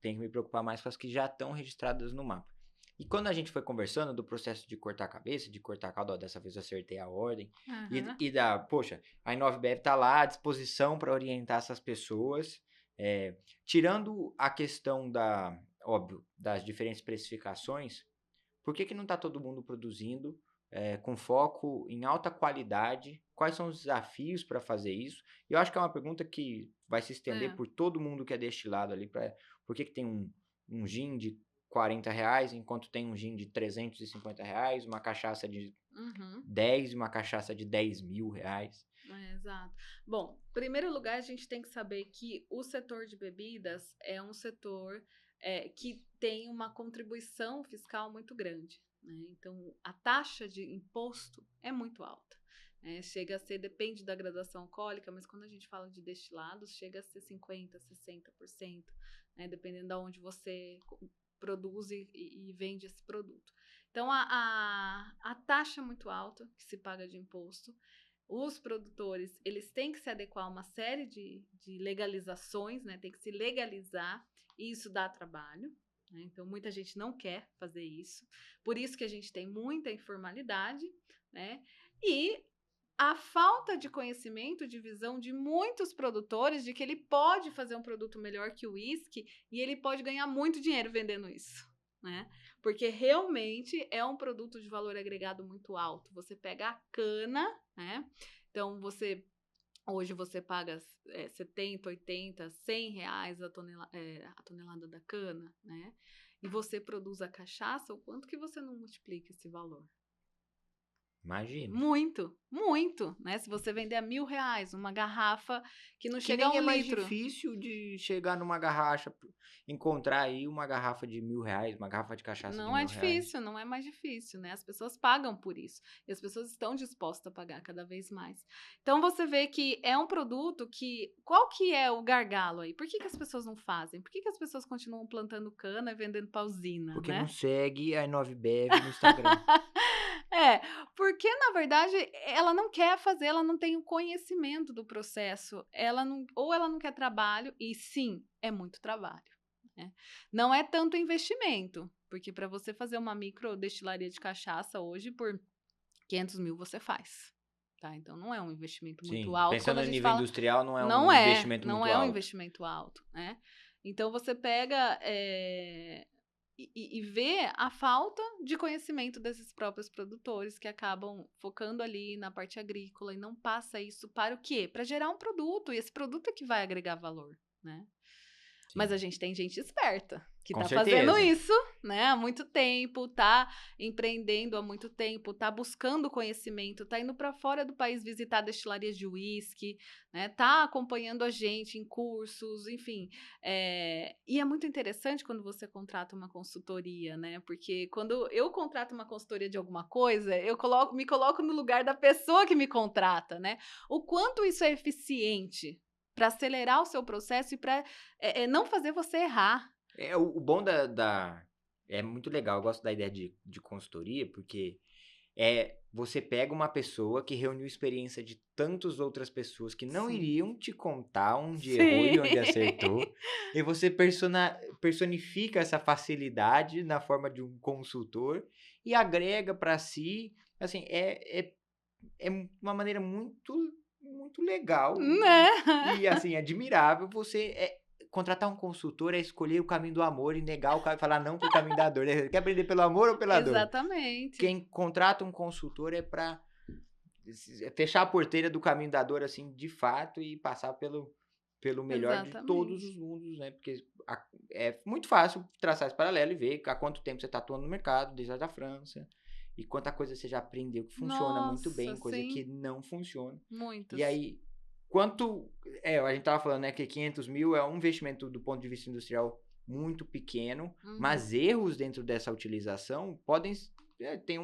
tem que me preocupar mais com as que já estão registradas no mapa. E quando a gente foi conversando do processo de cortar a cabeça, de cortar a cauda, dessa vez eu acertei a ordem, poxa, a InnovBev está lá à disposição para orientar essas pessoas, tirando a questão óbvio, das diferentes precificações, por que não está todo mundo produzindo com foco em alta qualidade? Quais são os desafios para fazer isso? E eu acho que é uma pergunta que vai se estender por todo mundo que é destilado ali. Por que tem um gin de R$40, enquanto tem um gin de R$350, uma cachaça de 10 e uma cachaça de R$10.000? Exato. Bom, em primeiro lugar, a gente tem que saber que o setor de bebidas é um setor que tem uma contribuição fiscal muito grande, né? Então, a taxa de imposto é muito alta. Chega a ser, depende da graduação alcoólica, mas quando a gente fala de destilados, chega a ser 50%, 60%, né? Dependendo de onde você produz e vende esse produto. Então, a taxa é muito alta que se paga de imposto. Os produtores, eles têm que se adequar a uma série de legalizações, né? Tem que se legalizar e isso dá trabalho, né? Então, muita gente não quer fazer isso. Por isso que a gente tem muita informalidade, né? E a falta de conhecimento, de visão de muitos produtores de que ele pode fazer um produto melhor que o uísque e ele pode ganhar muito dinheiro vendendo isso, né? Porque realmente é um produto de valor agregado muito alto. Você pega a cana, né? Então, hoje você paga 70, 80, R$100 a tonelada da cana, né? E você produz a cachaça, o quanto que você não multiplica esse valor? Imagina. Muito, né? Se você vender a R$1.000, uma garrafa que não Que chega a nem é 1 mais litro. difícil de chegar numa garrafa, encontrar aí uma garrafa de R$1.000, uma garrafa de cachaça de Não é R$1.000. difícil, não é mais difícil, né? As pessoas pagam por isso. E as pessoas estão dispostas a pagar cada vez mais. Então você vê que é um produto que. Qual que é o gargalo aí? Por que as pessoas não fazem? Por que as pessoas continuam plantando cana e vendendo pra usina, Porque não né? segue a 9bev no Instagram. É, porque na verdade ela não quer fazer, ela não tem o conhecimento do processo, ou ela não quer trabalho, e sim, é muito trabalho, né? Não é tanto investimento, porque para você fazer uma microdestilaria de cachaça hoje, por 500 mil você faz, tá? Então não é um investimento muito Sim, alto quando pensando a no gente nível fala. industrial, não é Não um é, investimento não muito é um alto. investimento alto, né? Então você pega e vê a falta de conhecimento desses próprios produtores que acabam focando ali na parte agrícola e não passa isso para o quê? Para gerar um produto, e esse produto é que vai agregar valor, né? Mas Sim, a gente tem gente esperta que com tá fazendo certeza. isso, né, há muito tempo, tá empreendendo há muito tempo, tá buscando conhecimento, tá indo para fora do país visitar destilarias de uísque, né, tá acompanhando a gente em cursos, enfim. E é muito interessante quando você contrata uma consultoria, né, porque quando eu contrato uma consultoria de alguma coisa, me coloco no lugar da pessoa que me contrata, né, o quanto isso é eficiente para acelerar o seu processo e para não fazer você errar. O bom é muito legal, eu gosto da ideia de consultoria, porque você pega uma pessoa que reuniu experiência de tantas outras pessoas que não Sim. iriam te contar onde errou Sim. e onde acertou, e você personifica essa facilidade na forma de um consultor e agrega para si, assim, é uma maneira muito, muito legal Né? e assim, admirável você contratar um consultor é escolher o caminho do amor e negar o caminho, falar não pro caminho da dor. Quer aprender pelo amor ou pela dor? Exatamente. Quem contrata um consultor é para fechar a porteira do caminho da dor, assim, de fato, e passar pelo melhor de todos Exatamente. os mundos, né? Porque é muito fácil traçar esse paralelo e ver há quanto tempo você está atuando no mercado, desde a da França, e quanta coisa você já aprendeu que funciona muito Nossa, bem, coisa que sim, não funciona. E muitas. aí, a gente tava falando, né, que 500 mil é um investimento do ponto de vista industrial muito pequeno, Uhum. mas erros dentro dessa utilização podem ter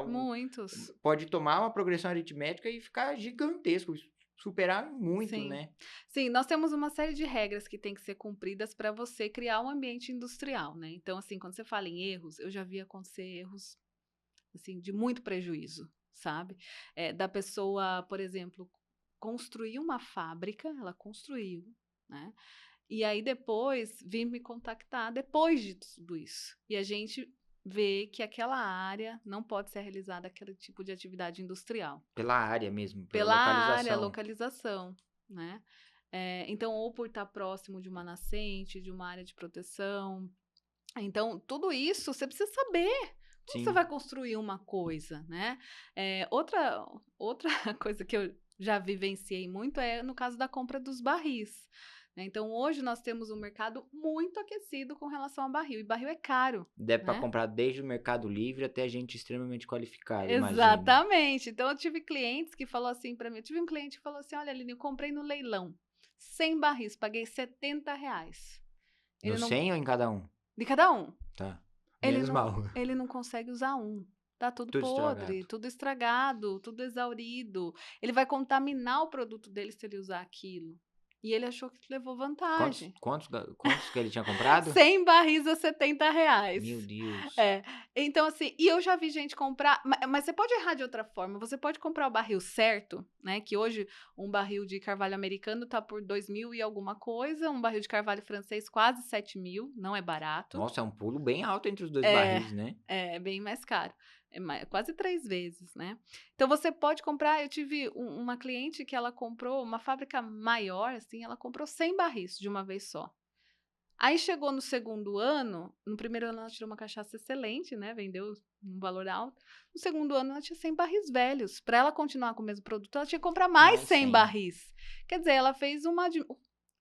Muitos. pode tomar uma progressão aritmética e ficar gigantesco, superar muito, Sim. né? Sim, nós temos uma série de regras que têm que ser cumpridas para você criar um ambiente industrial, né? Então, assim, quando você fala em erros, eu já vi acontecer erros, assim, de muito prejuízo, sabe? Da pessoa, por exemplo, construir uma fábrica, ela construiu, né? E aí depois vir me contactar depois de tudo isso. E a gente vê que aquela área não pode ser realizada aquele tipo de atividade industrial. Pela área mesmo, pela Pela área, localização. localização, né? Então, ou por estar próximo de uma nascente, de uma área de proteção. Então, tudo isso você precisa saber. Como você Sim. vai construir uma coisa, né? Outra coisa que eu já vivenciei muito é no caso da compra dos barris, né? Então, hoje nós temos um mercado muito aquecido com relação a barril, e barril é caro, Deve para né? comprar desde o Mercado Livre até gente extremamente qualificada, imagino. Exatamente. Então, eu tive clientes que falou assim para mim, eu tive um cliente que falou assim, olha, Aline, eu comprei no leilão 100 barris, paguei R$70. No Ele não, 100 ou em cada um? de cada um. Tá. Ele Menos não, mal. ele não consegue usar um. Tá tudo Tudo podre, estragado. tudo estragado, tudo exaurido. Ele vai contaminar o produto dele se ele usar aquilo. E ele achou que levou Quantos, vantagem. quantos, quantos que ele tinha comprado? 100 barris a R$70. Meu Deus. É. Então, assim, e eu já vi gente comprar, mas você pode errar de outra forma. Você pode comprar o barril certo, né? Que hoje um barril de carvalho americano tá por 2.000 e alguma coisa, um barril de carvalho francês quase 7.000, não é barato. Nossa, é um pulo bem alto entre os dois É, barris, né? é bem mais caro. Quase 3 vezes, né? Então você pode comprar. Eu tive uma cliente que ela comprou uma fábrica maior, assim, ela comprou 100 barris de uma vez só. Aí chegou no segundo ano, no primeiro ano ela tirou uma cachaça excelente, né? Vendeu um valor alto. No segundo ano ela tinha 100 barris velhos. Para ela continuar com o mesmo produto, ela tinha que comprar mais Mais 100 100. barris. Quer dizer, ela fez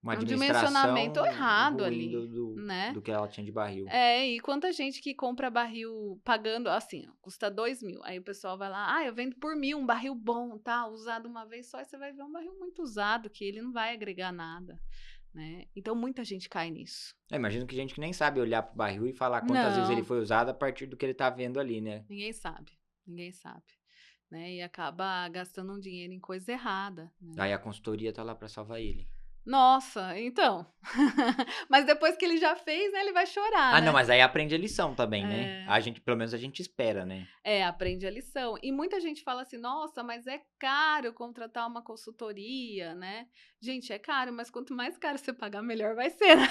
Uma um dimensionamento administração errado ruim ali, né? do que ela tinha de barril. E quanta gente que compra barril pagando, assim, ó, custa 2.000. Aí o pessoal vai lá, eu vendo por 1.000, um barril bom, tá? Usado uma vez só, aí você vai ver um barril muito usado, que ele não vai agregar nada, né? Então muita gente cai nisso. Imagino que gente que nem sabe olhar pro barril e falar quantas vezes ele Não, foi usado a partir do que ele tá vendo ali, né? ninguém sabe, né? E acaba gastando um dinheiro em coisa errada, né? Aí a consultoria tá lá pra salvar ele. Nossa, então. Mas depois que ele já fez, né, ele vai chorar, Ah, não, né? mas aí aprende a lição também, né? É. A gente, pelo menos a gente espera, né? Aprende a lição. E muita gente fala assim, nossa, mas é caro contratar uma consultoria, né? Gente, é caro, mas quanto mais caro você pagar, melhor vai ser, né?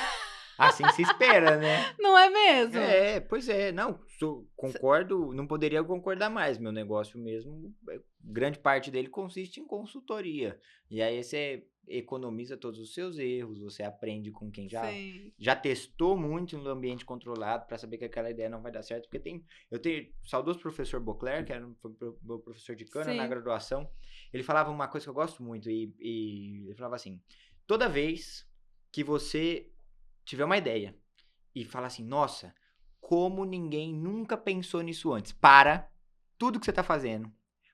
Assim se espera, né? Não é mesmo? Pois é. Não, concordo, não poderia concordar mais. Meu negócio mesmo, grande parte dele consiste em consultoria. E aí você economiza todos os seus erros, você aprende com quem Sim. já testou muito no ambiente controlado para saber que aquela ideia não vai dar certo. Porque eu tenho o saudoso professor Beauclerc, que foi meu professor de cana na Sim. graduação, ele falava uma coisa que eu gosto muito, e ele falava assim, toda vez que você tiver uma ideia e falar assim, nossa, como ninguém nunca pensou nisso antes, para tudo que você tá fazendo,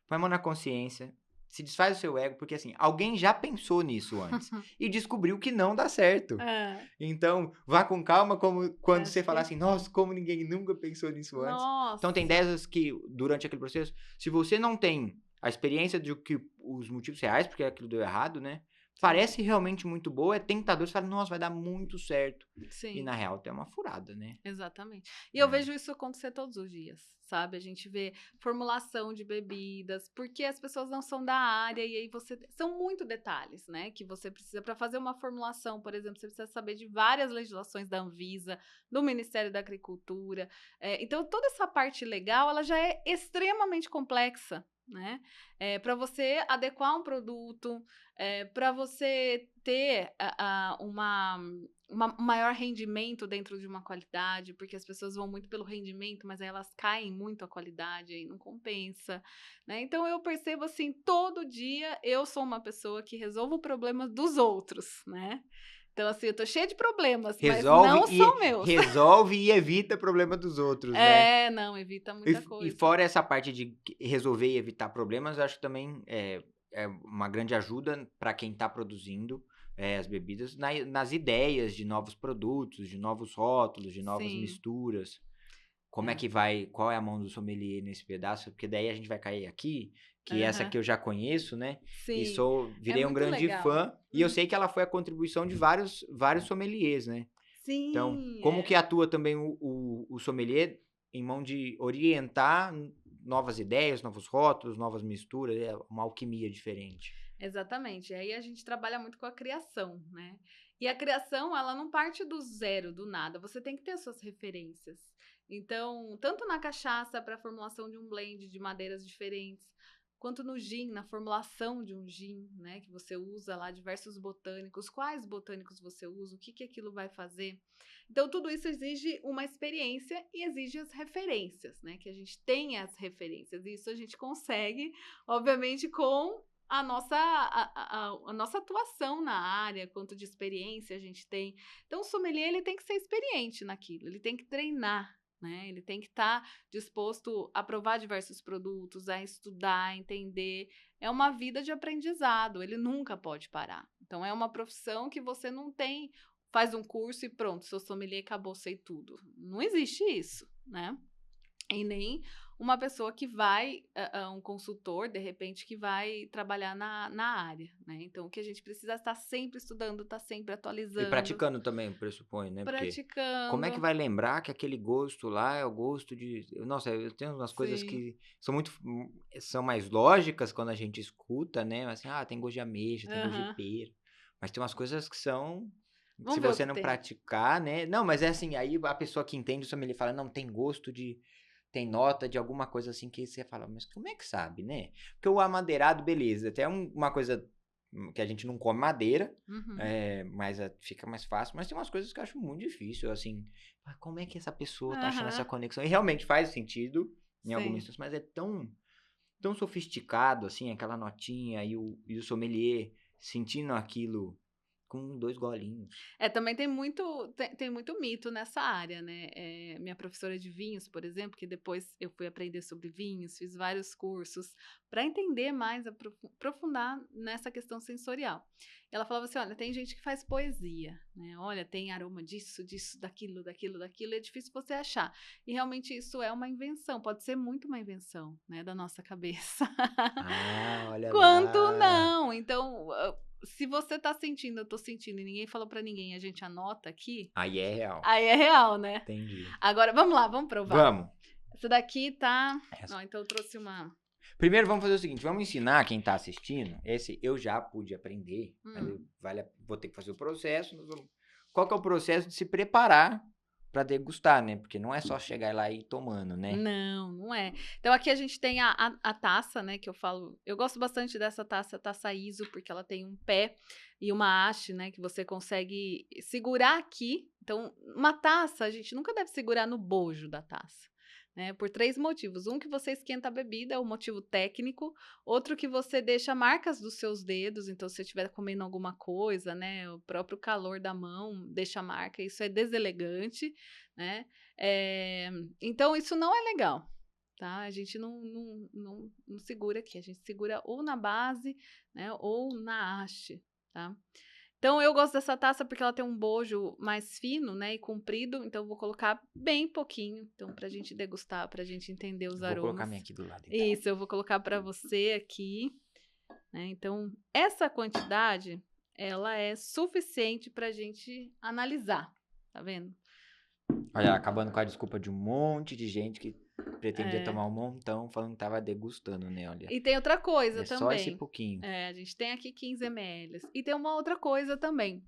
põe a mão na consciência, se desfaz o seu ego, porque assim, alguém já pensou nisso antes e descobriu que não dá certo. Então, vá com calma como quando você falar assim, nossa, como ninguém nunca pensou nisso antes. Então, tem ideias que, durante aquele processo, se você não tem a experiência de que os motivos reais, porque aquilo deu errado, né? Parece realmente muito boa, é tentador, você fala, nossa, vai dar muito certo. Sim. E na real tem uma furada, né? Exatamente. E eu vejo isso acontecer todos os dias, sabe? A gente vê formulação de bebidas, porque as pessoas não são da área e aí são muito detalhes, né? Que você precisa para fazer uma formulação, por exemplo, você precisa saber de várias legislações da Anvisa, do Ministério da Agricultura. Então toda essa parte legal, ela já é extremamente complexa, né? Para você adequar um produto, para você ter um maior rendimento dentro de uma qualidade, porque as pessoas vão muito pelo rendimento, mas aí elas caem muito a qualidade, aí não compensa, né? Então eu percebo assim, todo dia eu sou uma pessoa que resolvo problemas dos outros, né? Então assim, eu tô cheia de problemas, mas não são meus. Resolve e evita problema dos outros, né? Não, evita muita coisa. E fora essa parte de resolver e evitar problemas, eu acho que também é uma grande ajuda para quem está produzindo as bebidas nas ideias de novos produtos, de novos rótulos, de novas misturas. Como é que vai, qual é a mão do sommelier nesse pedaço? Porque daí a gente vai cair aqui, que essa aqui eu já conheço, né? Sim. E virei um grande fã, e eu sei que ela foi a contribuição de vários sommeliers, né? Sim. Então, como que atua também o sommelier em mão de orientar novas ideias, novos rótulos, novas misturas, uma alquimia diferente. Exatamente. Aí a gente trabalha muito com a criação, né? E a criação, ela não parte do zero, do nada. Você tem que ter as suas referências. Então, tanto na cachaça para a formulação de um blend de madeiras diferentes, quanto no gin, na formulação de um gin, né? Que você usa lá diversos botânicos. Quais botânicos você usa? O que aquilo vai fazer? Então, tudo isso exige uma experiência e exige as referências, né? Que a gente tenha as referências. E isso a gente consegue, obviamente, com a nossa atuação na área, quanto de experiência a gente tem. Então, o sommelier, ele tem que ser experiente naquilo, ele tem que treinar, né? Ele tem que estar disposto a provar diversos produtos, a estudar, a entender. É uma vida de aprendizado, ele nunca pode parar. Então, é uma profissão que você não tem, faz um curso e pronto, sou sommelier, acabou, sei tudo. Não existe isso, né? E nem uma pessoa que vai, um consultor, de repente, que vai trabalhar na área, né? Então, o que a gente precisa é estar sempre estudando, estar sempre atualizando. E praticando também, pressupõe, né? Praticando. Porque como é que vai lembrar que aquele gosto lá é o gosto de... Nossa, eu tenho umas coisas que são mais lógicas quando a gente escuta, né? Assim, tem gosto de ameixa, tem gosto de pera. Mas tem umas coisas que são... se você não praticar, né? Não, mas é assim, aí a pessoa que entende o sommelier fala, não, tem gosto de... tem nota de alguma coisa assim que você fala, mas como é que sabe, né? Porque o amadeirado, beleza, até uma coisa que a gente não come madeira, mas fica mais fácil, mas tem umas coisas que eu acho muito difícil, assim, como é que essa pessoa tá achando essa conexão? E realmente faz sentido em algumas situações, mas é tão sofisticado, assim, aquela notinha e o sommelier sentindo aquilo com 2 golinhos. Também tem muito mito nessa área, né? Minha professora de vinhos, por exemplo, que depois eu fui aprender sobre vinhos, fiz vários cursos para entender mais, aprofundar nessa questão sensorial. Ela falava assim, olha, tem gente que faz poesia, né? Olha, tem aroma disso, daquilo, é difícil você achar. E realmente isso é uma invenção, pode ser muito uma invenção, né, da nossa cabeça. Ah, olha Quanto lá. não? Então, se você tá sentindo, eu tô sentindo e ninguém falou pra ninguém, a gente anota aqui, Aí é real. aí é real, né? Entendi. Agora, vamos lá, vamos provar. Vamos. Essa daqui tá... Essa. Ó, então eu trouxe uma... Primeiro vamos fazer o seguinte, vamos ensinar quem tá assistindo. Esse eu já pude aprender, mas vou ter que fazer o processo. Qual que é o processo de se preparar para degustar, né? Porque não é só chegar lá e ir tomando, né? Não é. Então aqui a gente tem a taça, né, que eu falo... Eu gosto bastante dessa taça ISO, porque ela tem um pé e uma haste, né, que você consegue segurar aqui. Então, uma taça, a gente nunca deve segurar no bojo da taça. Né, por 3 motivos. Um, que você esquenta a bebida, é o motivo técnico. Outro, que você deixa marcas dos seus dedos. Então, se você estiver comendo alguma coisa, né, o próprio calor da mão deixa marca. Isso é deselegante, né? Então, isso não é legal. Tá? A gente não segura aqui. A gente segura ou na base, né, ou na haste. Tá? Então, eu gosto dessa taça porque ela tem um bojo mais fino, né, e comprido. Então, eu vou colocar bem pouquinho. Então, pra gente degustar, pra gente entender os aromas. Vou colocar a minha aqui do lado, então. Isso, eu vou colocar pra você aqui. Né? Então, essa quantidade, ela é suficiente pra gente analisar. Tá vendo? Olha, acabando com a desculpa de um monte de gente que pretendia tomar um montão, falando que tava degustando, né? Olha. E tem outra coisa também. Só esse pouquinho. A gente tem aqui 15 ml. E tem uma outra coisa também.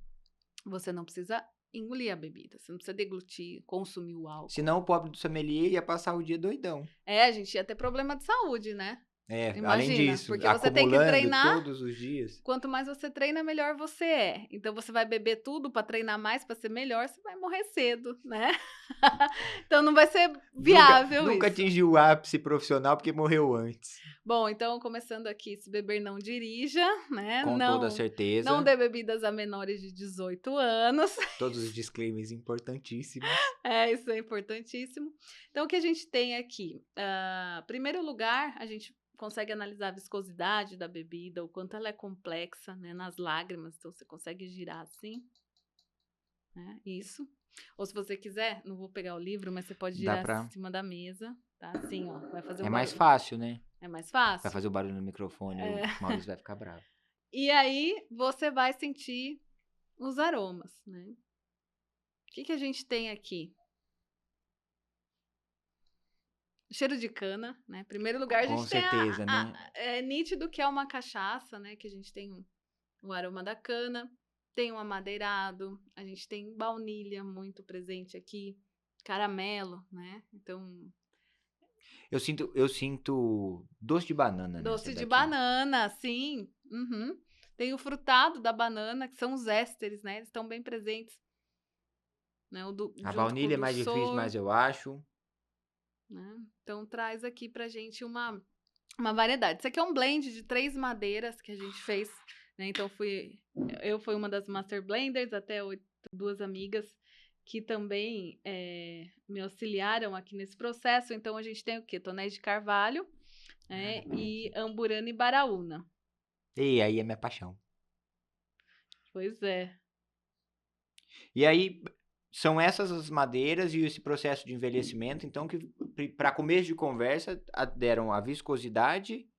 Você não precisa engolir a bebida. Você não precisa deglutir, consumir o álcool. Senão o pobre do sommelier ia passar o dia doidão. A gente ia ter problema de saúde, né? Imagina, além disso, porque você tem que treinar todos os dias. Quanto mais você treina, melhor você é. Então você vai beber tudo para treinar mais, para ser melhor, você vai morrer cedo, né? Então não vai ser viável nunca isso. atingiu o ápice profissional porque morreu antes. Bom, então começando aqui, se beber não dirija, né? Com toda certeza. Não dê bebidas a menores de 18 anos. Todos os disclaimers importantíssimos. Isso é importantíssimo. Então o que a gente tem aqui? Primeiro lugar, a gente consegue analisar a viscosidade da bebida, o quanto ela é complexa, né, nas lágrimas. Então, você consegue girar assim, né, isso. Ou se você quiser, não vou pegar o livro, mas você pode girar em cima da mesa, tá? Assim, ó, vai fazer um barulho. Mais fácil, né? É mais fácil. Vai fazer o barulho no microfone, o Maurício vai ficar bravo. E aí, você vai sentir os aromas, né? O que a gente tem aqui? Cheiro de cana, né? Primeiro lugar, a gente tem né? É nítido que é uma cachaça, né? Que a gente tem o aroma da cana, tem um amadeirado, a gente tem baunilha muito presente aqui, caramelo, né? Então... Eu sinto doce de banana, Doce de banana, sim. Tem o frutado da banana, que são os ésteres, né? Eles estão bem presentes. Né? A baunilha é mais difícil, mas eu acho... Né? Então, traz aqui pra gente uma variedade. Isso aqui é um blend de 3 madeiras que a gente fez. Né? Então, eu fui uma das Master Blenders, até 2 amigas que também me auxiliaram aqui nesse processo. Então, a gente tem o quê? Tonéis de Carvalho, né? E Amburana e Baraúna. E aí é minha paixão. Pois é. E aí... São essas as madeiras e esse processo de envelhecimento, então, que para começo de conversa deram a viscosidade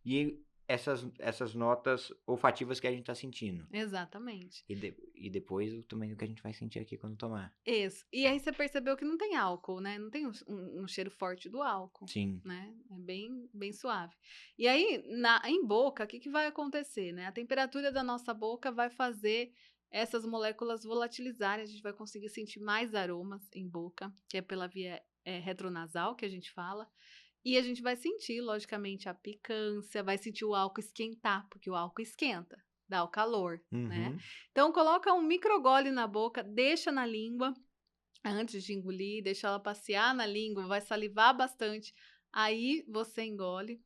e essas notas olfativas que a gente está sentindo. Exatamente. E depois também o que a gente vai sentir aqui quando tomar. Isso. E aí você percebeu que não tem álcool, né? Não tem um cheiro forte do álcool. Sim. Né? É bem, bem suave. E aí, em boca, o que vai acontecer, né? A temperatura da nossa boca vai fazer essas moléculas volatilizarem, a gente vai conseguir sentir mais aromas em boca, que é pela via retronasal que a gente fala, e a gente vai sentir, logicamente, a picância, vai sentir o álcool esquentar, porque o álcool esquenta, dá o calor, né? Então, coloca um microgole na boca, deixa na língua, antes de engolir, deixa ela passear na língua, vai salivar bastante, aí você engole.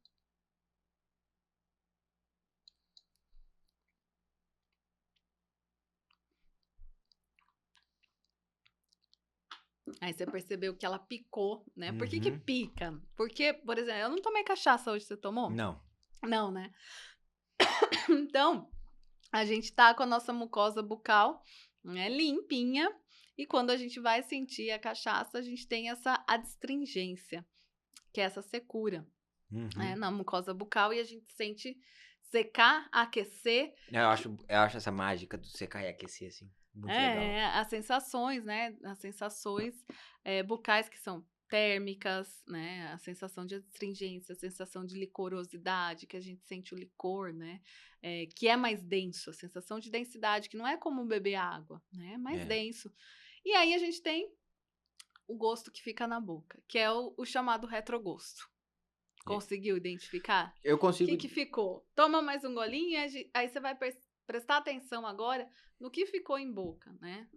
Aí você percebeu que ela picou, né? Por que que Uhum. pica? Porque, por exemplo, eu não tomei cachaça hoje, você tomou? Não. Não, né? Então, a gente tá com a nossa mucosa bucal, né, limpinha, e quando a gente vai sentir a cachaça, a gente tem essa adstringência, que é essa secura, né, Uhum. na mucosa bucal, e a gente sente secar, aquecer, Eu acho essa mágica do secar e aquecer, assim, muito legal. as sensações, né, as sensações bucais que são térmicas, né, a sensação de astringência, a sensação de licorosidade, que a gente sente o licor, né, que é mais denso, a sensação de densidade, que não é como beber água, né, é mais É. denso. E aí a gente tem o gosto que fica na boca, que é o chamado retrogosto. É. Conseguiu identificar? Eu O que consigo. que ficou? Toma mais um golinho e aí você vai prestar atenção agora no que ficou em boca, né?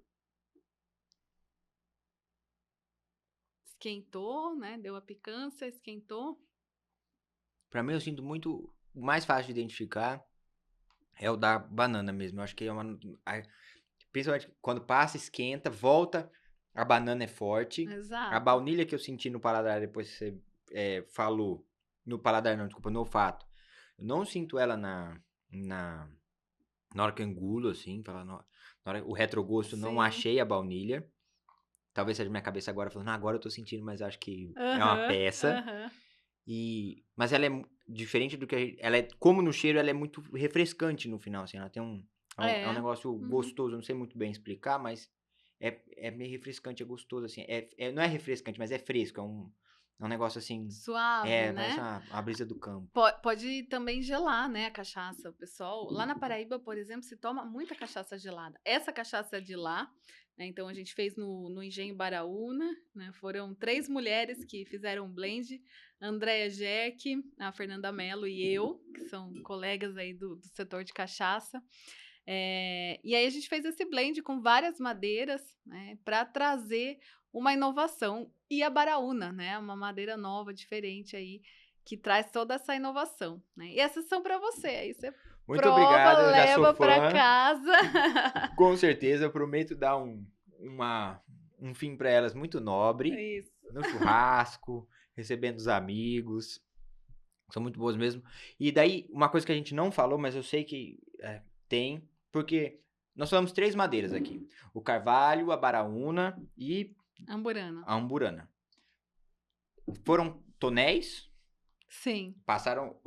Esquentou, né? Deu a picância, esquentou. Pra mim, eu sinto muito. O mais fácil de identificar é o da banana mesmo. Eu acho que é uma. Principalmente quando passa, esquenta, volta, a banana é forte. A Exato. baunilha que eu senti no paladar depois que você falou. No paladar, não, desculpa, no olfato. Eu não sinto ela na, na hora que eu engulo, assim. O retrogosto, não Sim. achei a baunilha. Talvez seja minha cabeça agora falando, agora eu tô sentindo, mas acho que é uma Aham, peça. aham. Mas ela é diferente do que ela é, como no cheiro, ela é muito refrescante no final, assim, ela tem é um É. negócio Uhum. gostoso, eu não sei muito bem explicar, mas é meio refrescante, é gostoso, assim, não é refrescante, mas é fresco, é um negócio assim, Suave, parece né? uma brisa do campo. Pode também gelar, né, a cachaça. O pessoal, lá na Paraíba, por exemplo, se toma muita cachaça gelada. Essa cachaça é de lá, né, então a gente fez no Engenho Baraúna, né, foram 3 mulheres que fizeram um blend, a Andréa Jeck, a Fernanda Mello e eu, que são colegas aí do setor de cachaça. E aí a gente fez esse blend com várias madeiras, né, para trazer uma inovação. E a Baraúna, né, uma madeira nova, diferente aí, que traz toda essa inovação, né. E essas são para você, aí você Muito prova, obrigado, eu já sou leva para fã, casa. com certeza, eu prometo dar um fim para elas muito nobre, Isso. no churrasco, recebendo os amigos. São muito boas mesmo. E daí, uma coisa que a gente não falou, mas eu sei que tem, porque nós falamos 3 madeiras aqui: o carvalho, a baraúna e Amburana. a umburana. Foram tonéis, Sim. passaram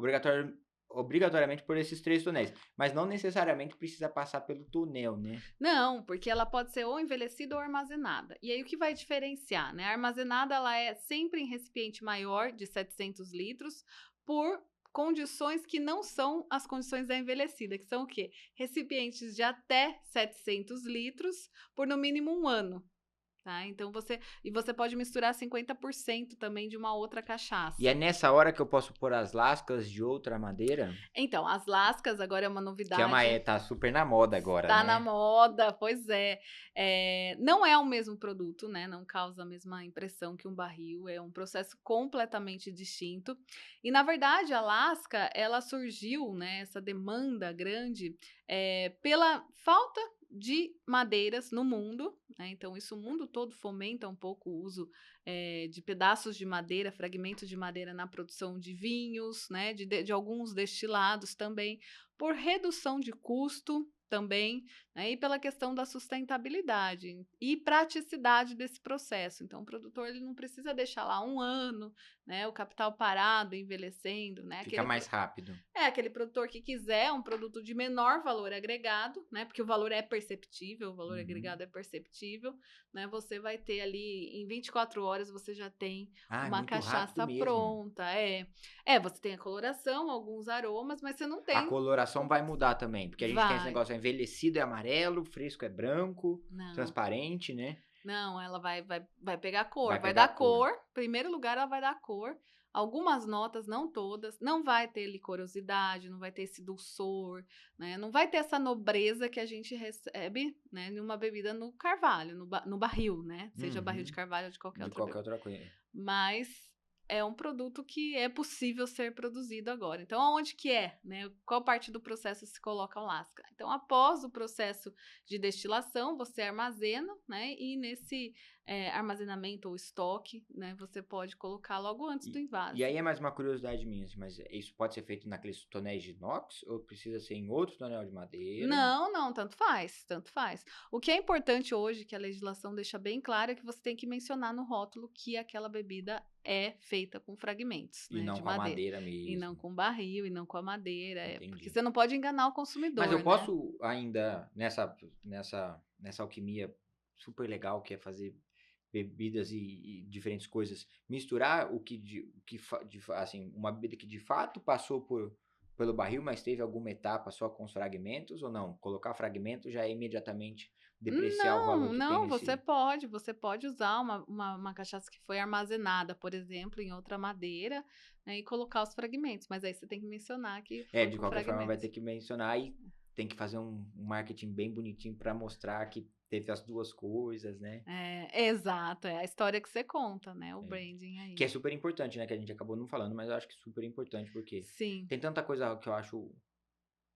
obrigatoriamente por esses 3 tonéis, mas não necessariamente precisa passar pelo tonel, né? Não, porque ela pode ser ou envelhecida ou armazenada. E aí o que vai diferenciar, né? A armazenada ela é sempre em recipiente maior de 700 litros por condições que não são as condições da envelhecida, que são o quê? Recipientes de até 700 litros por no mínimo 1 ano. Tá? Então você pode misturar 50% também de uma outra E é cachaça. nessa hora que eu posso pôr as lascas de outra madeira, Então, as lascas agora é uma que novidade. tá super na moda agora, Tá na né? moda, pois é. Não é o mesmo produto, né, não causa a mesma impressão que um barril, é um processo completamente distinto. E, na verdade, a lasca, ela surgiu, né, essa demanda grande, pela falta de madeiras no mundo, né, então isso o mundo todo fomenta um pouco o uso, de pedaços de madeira, fragmentos de madeira na produção de vinhos, né, de alguns destilados também, por redução de custo também, né, e pela questão da sustentabilidade e praticidade desse processo. Então, o produtor ele não precisa deixar lá 1 ano, né, o capital parado, envelhecendo, né, Fica mais rápido. aquele produtor que quiser um produto de menor valor agregado, né, porque o valor é perceptível, o valor Uhum. agregado é perceptível, né, você vai ter ali, em 24 horas, você já tem Ah, é uma muito rápido cachaça mesmo. pronta. Você tem a coloração, alguns aromas, mas você não A tem coloração vai mudar também, porque a gente tem esse vai. negócio, envelhecido é amarelo, fresco é branco, Não, transparente, né? não, ela vai pegar cor, Vai vai pegar dar cor. cor, em primeiro lugar ela vai dar cor, algumas notas, não todas, não vai ter licorosidade, não vai ter esse dulçor, né, não vai ter essa nobreza que a gente recebe, né, numa bebida no carvalho, no barril, né, seja barril de Uhum. carvalho ou de qualquer De outra qualquer bebida. outra coisa. Mas é um produto que é possível ser produzido agora. Então, aonde que é, né? Qual parte do processo se coloca o lasca? Então, após o processo de destilação, você armazena, né? E nesse armazenamento ou estoque, né? Você pode colocar logo antes do E aí invase. é mais uma curiosidade minha, assim, mas isso pode ser feito naqueles tonéis de inox ou precisa ser em outro tonel de madeira? Não, tanto faz, tanto faz. O que é importante hoje, que a legislação deixa bem claro, é que você tem que mencionar no rótulo que aquela bebida é feita com fragmentos, E né, não de com a madeira. madeira E não mesmo. com barril, e não com a madeira, porque Entendi. você não pode enganar o Mas eu consumidor, né? posso ainda, nessa alquimia super legal que é fazer bebidas e diferentes coisas, misturar assim, uma bebida que de fato passou pelo barril, mas teve alguma etapa só com os fragmentos ou não? Colocar fragmentos já é imediatamente depreciar o valor que tem Não, nesse... você pode usar uma cachaça que foi armazenada, por exemplo, em outra madeira, né, e colocar os fragmentos, mas aí você tem que mencionar que foi De com qualquer forma vai fragmentos. ter que mencionar e tem que fazer um marketing bem bonitinho para mostrar que teve as duas coisas, né? Exato, é a história que você conta, né? O É. branding Que aí. é super importante, né? Que a gente acabou não falando, mas eu acho que super importante, porque Sim. tem tanta coisa que eu acho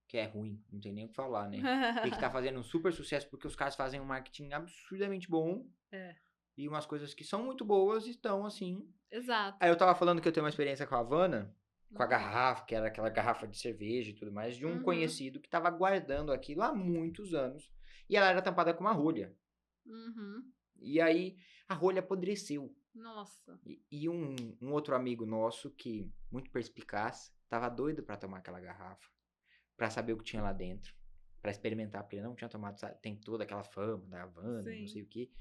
que é ruim, não tem nem o que falar, né? E que tá fazendo um super sucesso porque os caras fazem um marketing absurdamente bom É, e umas coisas que são muito boas estão assim. exato. Aí eu tava falando que eu tenho uma experiência com a Havana, com a Uhum. garrafa, que era aquela garrafa de cerveja e tudo mais, de um Uhum. conhecido que tava guardando aquilo há muitos anos e ela era tampada com uma rolha. Uhum. E aí a rolha apodreceu. Nossa. E um outro amigo nosso, que muito perspicaz, tava doido pra tomar aquela garrafa, pra saber o que tinha lá dentro, pra experimentar, porque ele não tinha tomado, sabe, tem toda aquela fama da Havana e não sei Sim. o que.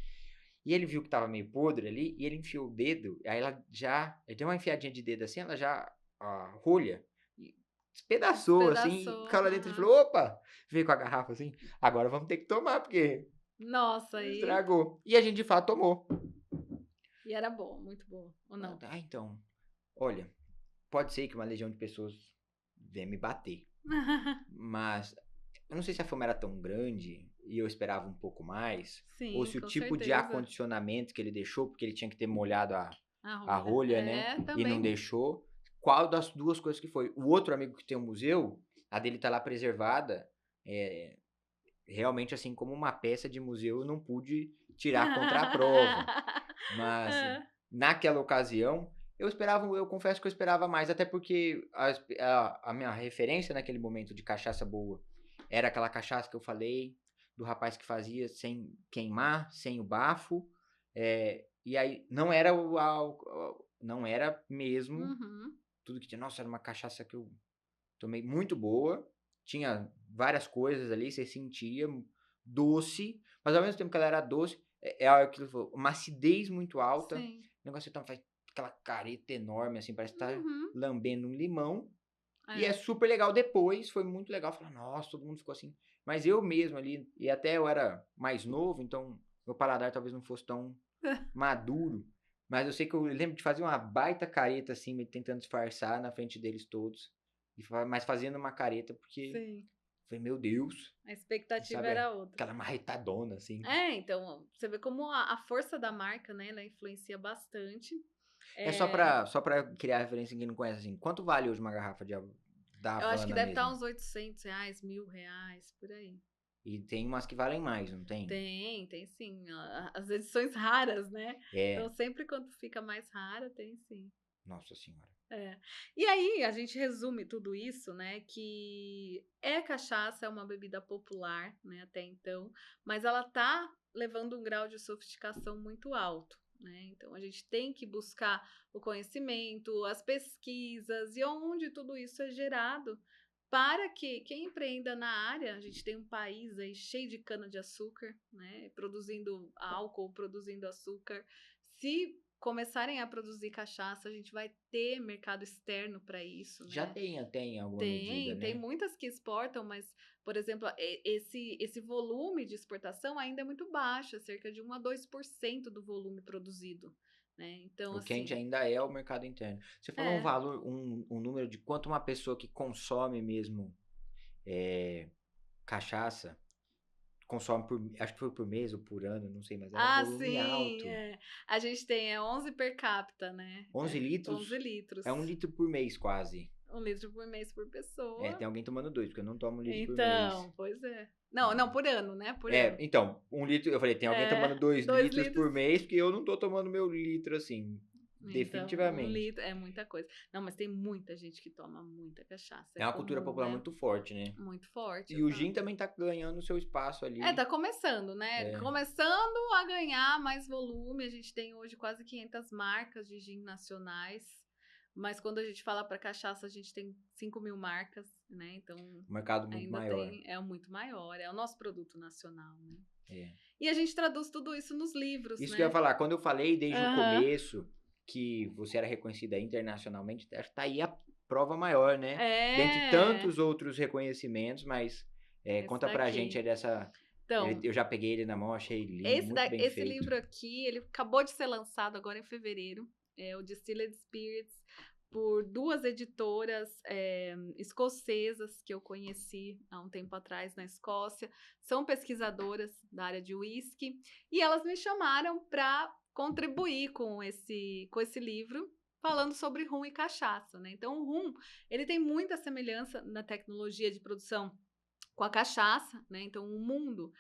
E ele viu que tava meio podre ali, e ele enfiou o dedo, aí ele deu uma enfiadinha de dedo assim, ela já, a rolha, e despedaçou assim, e Despedaçou. caiu lá dentro e Aham. falou, opa, veio com a garrafa assim, agora vamos ter que tomar, porque Nossa, aí. estragou. E a gente de fato tomou. E era bom, muito bom. Ou não? Então, olha, pode ser que uma legião de pessoas venha me bater. Mas eu não sei se a fama era tão grande e eu esperava um pouco mais, ou Sim, se o com tipo de certeza. acondicionamento que ele deixou, porque ele tinha que ter molhado A a rolha. rolha, né? E não Também. deixou. Qual das duas coisas que foi? O outro amigo que tem um museu, a dele tá lá preservada, é, realmente assim como uma peça de museu, eu não pude tirar contra a prova. Mas É. naquela ocasião, eu confesso que eu esperava mais, até porque a minha referência naquele momento de cachaça boa era aquela cachaça que eu falei, do rapaz que fazia sem queimar, sem o bafo, e aí não era não era mesmo Uhum. tudo que tinha. Nossa, era uma cachaça que eu tomei muito boa, tinha várias coisas ali, você sentia doce, mas ao mesmo tempo que ela era doce, aquilo que falou, uma acidez muito alta, o Sim. negócio então faz aquela careta enorme, assim, parece que tá Uhum. lambendo um limão, e é É. super legal depois, foi muito legal, falar, nossa, todo mundo ficou assim, mas eu mesmo ali, e até eu era mais novo, então meu paladar talvez não fosse tão maduro, mas eu sei que eu lembro de fazer uma baita careta, assim, tentando disfarçar na frente deles todos, mas fazendo uma careta, porque Sim. falei, meu Deus, A expectativa sabe, era outra. aquela marretadona, assim. Então, você vê como a força da marca, né, ela influencia bastante. É só pra criar referência em quem não conhece, assim, quanto vale hoje uma garrafa da Eu acho que Havana deve estar mesmo? uns R$ 800, R$ 1.000, por aí. E tem umas que valem mais, não tem? Tem sim. As edições raras, né? Então, É, sempre quando fica mais rara, tem sim. nossa senhora. É. E aí, a gente resume tudo isso, né? Que cachaça, é uma bebida popular, né? Até então, mas ela tá levando um grau de sofisticação muito alto, né? Então, a gente tem que buscar o conhecimento, as pesquisas e onde tudo isso é gerado para que quem empreenda na área, a gente tem um país aí cheio de cana-de-açúcar, né? Produzindo álcool, produzindo açúcar. Se começarem a produzir cachaça, a gente vai ter mercado externo para isso, Já né? tem até em alguma medida, Tem né? muitas que exportam, mas, por exemplo, esse volume de exportação ainda é muito baixo, é cerca de 1 a 2% do volume produzido, né? Então, O quente assim, ainda é o mercado interno. Você falou um é. valor, um número de quanto uma pessoa que consome mesmo cachaça, consome acho que foi por mês ou por ano, não sei, mas era um volume sim, alto. A gente tem 11 per capita, né? 11 litros? 11 litros. É 1 litro por mês, quase. 1 litro por mês por pessoa. Tem alguém tomando 2, porque eu não tomo 1 litro por Então, mês. pois é. Não, por ano, né? Por ano. Então, 1 litro, eu falei, tem alguém tomando 2 2 litros por mês, porque eu não tô tomando meu litro, assim, definitivamente. Então, 1 litro é muita coisa. Não, mas tem muita gente que toma muita cachaça. É uma cultura popular muito forte, né? Muito forte. E o gin também tá ganhando o seu espaço ali. Tá começando, né? Começando a ganhar mais volume. A gente tem hoje quase 500 marcas de gin nacionais. Mas quando a gente fala para cachaça, a gente tem 5.000 marcas, né? Então, o mercado muito maior. É muito maior. É o nosso produto nacional, né? É. E a gente traduz tudo isso nos livros, Isso né? que eu ia falar. Quando eu falei desde o começo que você era reconhecida internacionalmente, tá aí a prova maior, né? Dentre tantos outros reconhecimentos, mas conta pra gente aí dessa... Então, eu já peguei ele na mão, achei lindo, muito bem feito. Esse livro aqui, ele acabou de ser lançado agora em fevereiro. É o Distilled Spirits, por 2 editoras escocesas que eu conheci há um tempo atrás na Escócia. São pesquisadoras da área de whisky e elas me chamaram para contribuir com esse livro falando sobre rum e cachaça, né? Então, o rum, ele tem muita semelhança na tecnologia de produção com a cachaça, né? Então, o mundo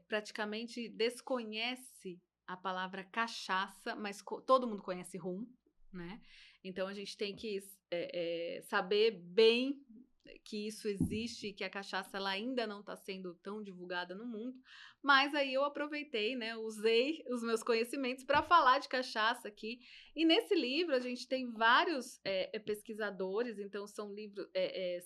praticamente desconhece a palavra cachaça, mas todo mundo conhece rum, né? Então, a gente tem que saber bem que isso existe, que a cachaça ela ainda não está sendo tão divulgada no mundo, mas aí eu aproveitei, né, usei os meus conhecimentos para falar de cachaça aqui, e nesse livro a gente tem vários pesquisadores, então são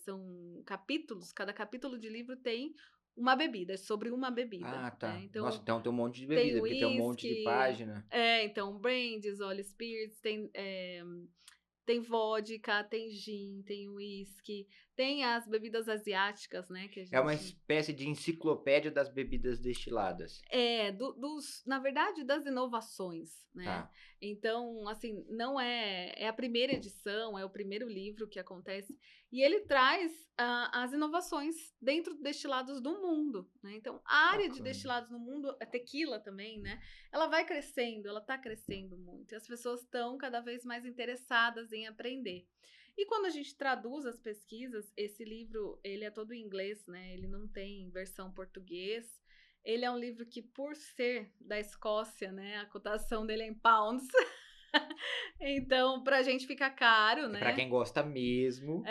são capítulos, cada capítulo de livro tem uma bebida, é sobre uma bebida. Ah, tá. Né? Então, nossa, então tem um monte de bebida, porque tem um monte de página. Então, brands, all spirits, tem vodka, tem gin, tem whisky, tem as bebidas asiáticas, né? Que a gente... É uma espécie de enciclopédia das bebidas destiladas. Na verdade, das inovações, né? Tá. Então, assim, não é a primeira edição, é o primeiro livro que acontece, e ele traz as inovações dentro de destilados do mundo, né? Então, a área de destilados no mundo, a tequila também, né? Ela vai crescendo, ela tá crescendo muito, e as pessoas estão cada vez mais interessadas em aprender. E quando a gente traduz as pesquisas, esse livro, ele é todo em inglês, né? Ele não tem versão português. Ele é um livro que, por ser da Escócia, né? A cotação dele é em pounds. Então, pra gente fica caro, né? Pra quem gosta mesmo.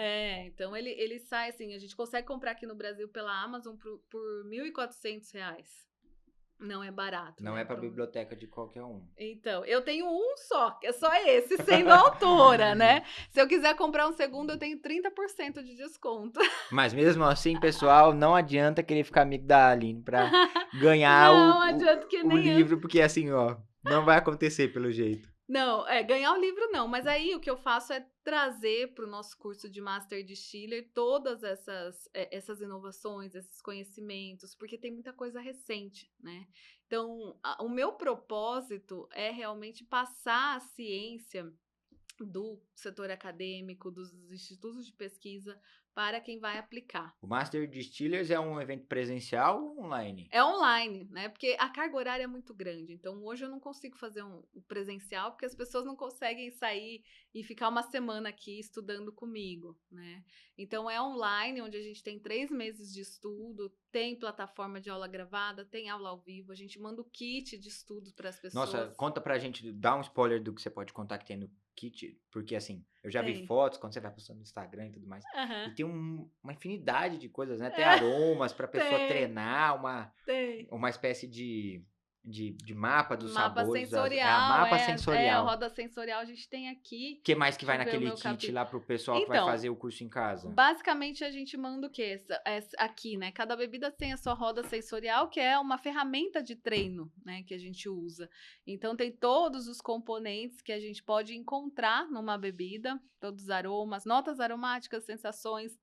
Então ele sai assim, a gente consegue comprar aqui no Brasil pela Amazon por R$1.400. Não é barato. Não né? é pra biblioteca de qualquer um. Então, eu tenho um só, que é só esse, sendo autora, né? Se eu quiser comprar um segundo, eu tenho 30% de desconto. Mas mesmo assim, pessoal, não adianta querer ficar amigo da Aline pra ganhar o livro, porque assim, ó, não vai acontecer pelo jeito. Não, ganhar o livro não, mas aí o que eu faço é trazer para o nosso curso de Master Distiller todas essas inovações, esses conhecimentos, porque tem muita coisa recente, né? Então, o meu propósito é realmente passar a ciência do setor acadêmico, dos institutos de pesquisa, para quem vai aplicar. O Master Distillers é um evento presencial ou online? É online, né? Porque a carga horária é muito grande. Então, hoje eu não consigo fazer um presencial, porque as pessoas não conseguem sair e ficar uma semana aqui estudando comigo, né? Então, é online, onde a gente tem 3 meses de estudo, tem plataforma de aula gravada, tem aula ao vivo, a gente manda o kit de estudo para as pessoas. Nossa, conta pra gente, dá um spoiler do que você pode contar que tem no kit, porque assim, eu já vi fotos quando você vai postando no Instagram e tudo mais, e tem uma infinidade de coisas, né? Tem aromas pra pessoa treinar, uma espécie de mapa dos sabores. Mapa sensorial. A roda sensorial a gente tem aqui. O que mais que vai naquele kit lá pro pessoal que vai fazer o curso em casa? Basicamente a gente manda o quê? Aqui, né? Cada bebida tem a sua roda sensorial, que é uma ferramenta de treino, né? Que a gente usa. Então tem todos os componentes que a gente pode encontrar numa bebida, todos os aromas, notas aromáticas, sensações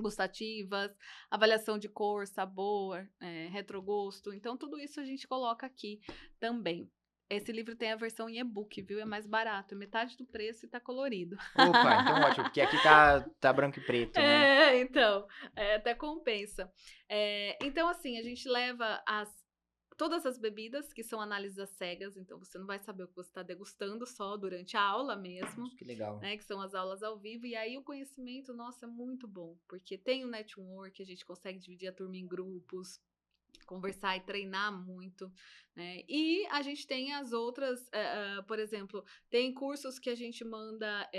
gustativas, avaliação de cor, sabor, retrogosto. Então, tudo isso a gente coloca aqui também. Esse livro tem a versão em e-book, viu? É mais barato, é metade do preço e tá colorido. Opa, então ótimo, porque aqui tá branco e preto, né? Então, até compensa. Então, assim, a gente leva todas as bebidas, que são análises às cegas, então você não vai saber o que você está degustando só durante a aula mesmo, Nossa, que legal. né? Que são as aulas ao vivo, e aí o conhecimento, nossa, é muito bom, porque tem o network, a gente consegue dividir a turma em grupos, conversar e treinar muito, né? E a gente tem as outras, por exemplo, tem cursos que a gente manda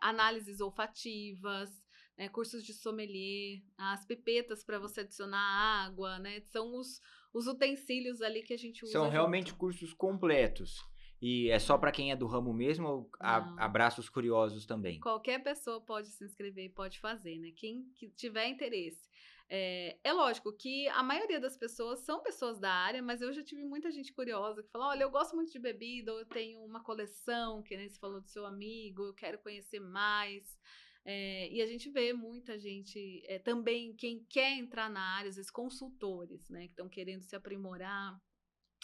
análises olfativas, né? Cursos de sommelier, as pipetas para você adicionar água, né? São os utensílios ali que a gente usa São realmente junto. cursos completos. E é só para quem é do ramo mesmo ou Não. abraça os curiosos também? Qualquer pessoa pode se inscrever e pode fazer, né? Quem que tiver interesse. É lógico que a maioria das pessoas são pessoas da área, mas eu já tive muita gente curiosa que fala: olha, eu gosto muito de bebida, ou eu tenho uma coleção, que nem você falou do seu amigo, eu quero conhecer mais. E a gente vê muita gente também, quem quer entrar na área, às vezes consultores, né? Que estão querendo se aprimorar.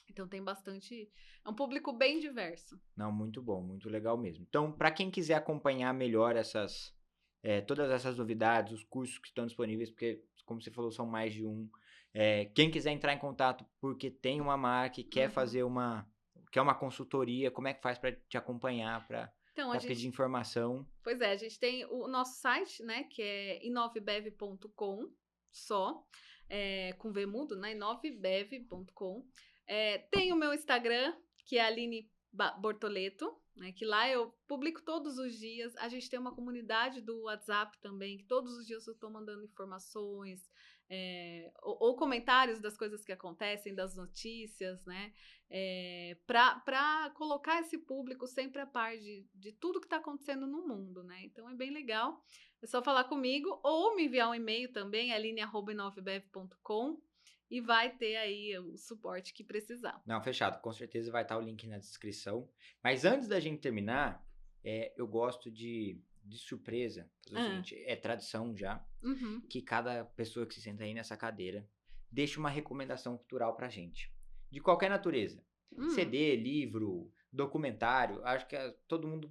Então tem bastante. É um público bem diverso. Não, muito bom, muito legal mesmo. Então, para quem quiser acompanhar melhor todas essas novidades, os cursos que estão disponíveis, porque, como você falou, são mais de um. Quem quiser entrar em contato porque tem uma marca e quer fazer quer uma consultoria, como é que faz para te acompanhar, para Então, pedir informação? Pois é, a gente tem o nosso site, né, que é inovebev.com, só, com V mudo, né, inovebev.com. Tem o meu Instagram, que é Aline Bortoleto, né, que lá eu publico todos os dias. A gente tem uma comunidade do WhatsApp também, que todos os dias eu estou mandando informações, ou comentários das coisas que acontecem, das notícias, né, para colocar esse público sempre a par de tudo que está acontecendo no mundo, né? Então é bem legal. É só falar comigo ou me enviar um e-mail também, aline@inovebev.com, e vai ter aí o suporte que precisar. Não, fechado. Com certeza vai estar o link na descrição. Mas antes da gente terminar, eu gosto de surpresa, fazer o seguinte, é tradição já, que cada pessoa que se senta aí nessa cadeira deixe uma recomendação cultural pra gente. De qualquer natureza. CD, livro, documentário, acho que todo mundo...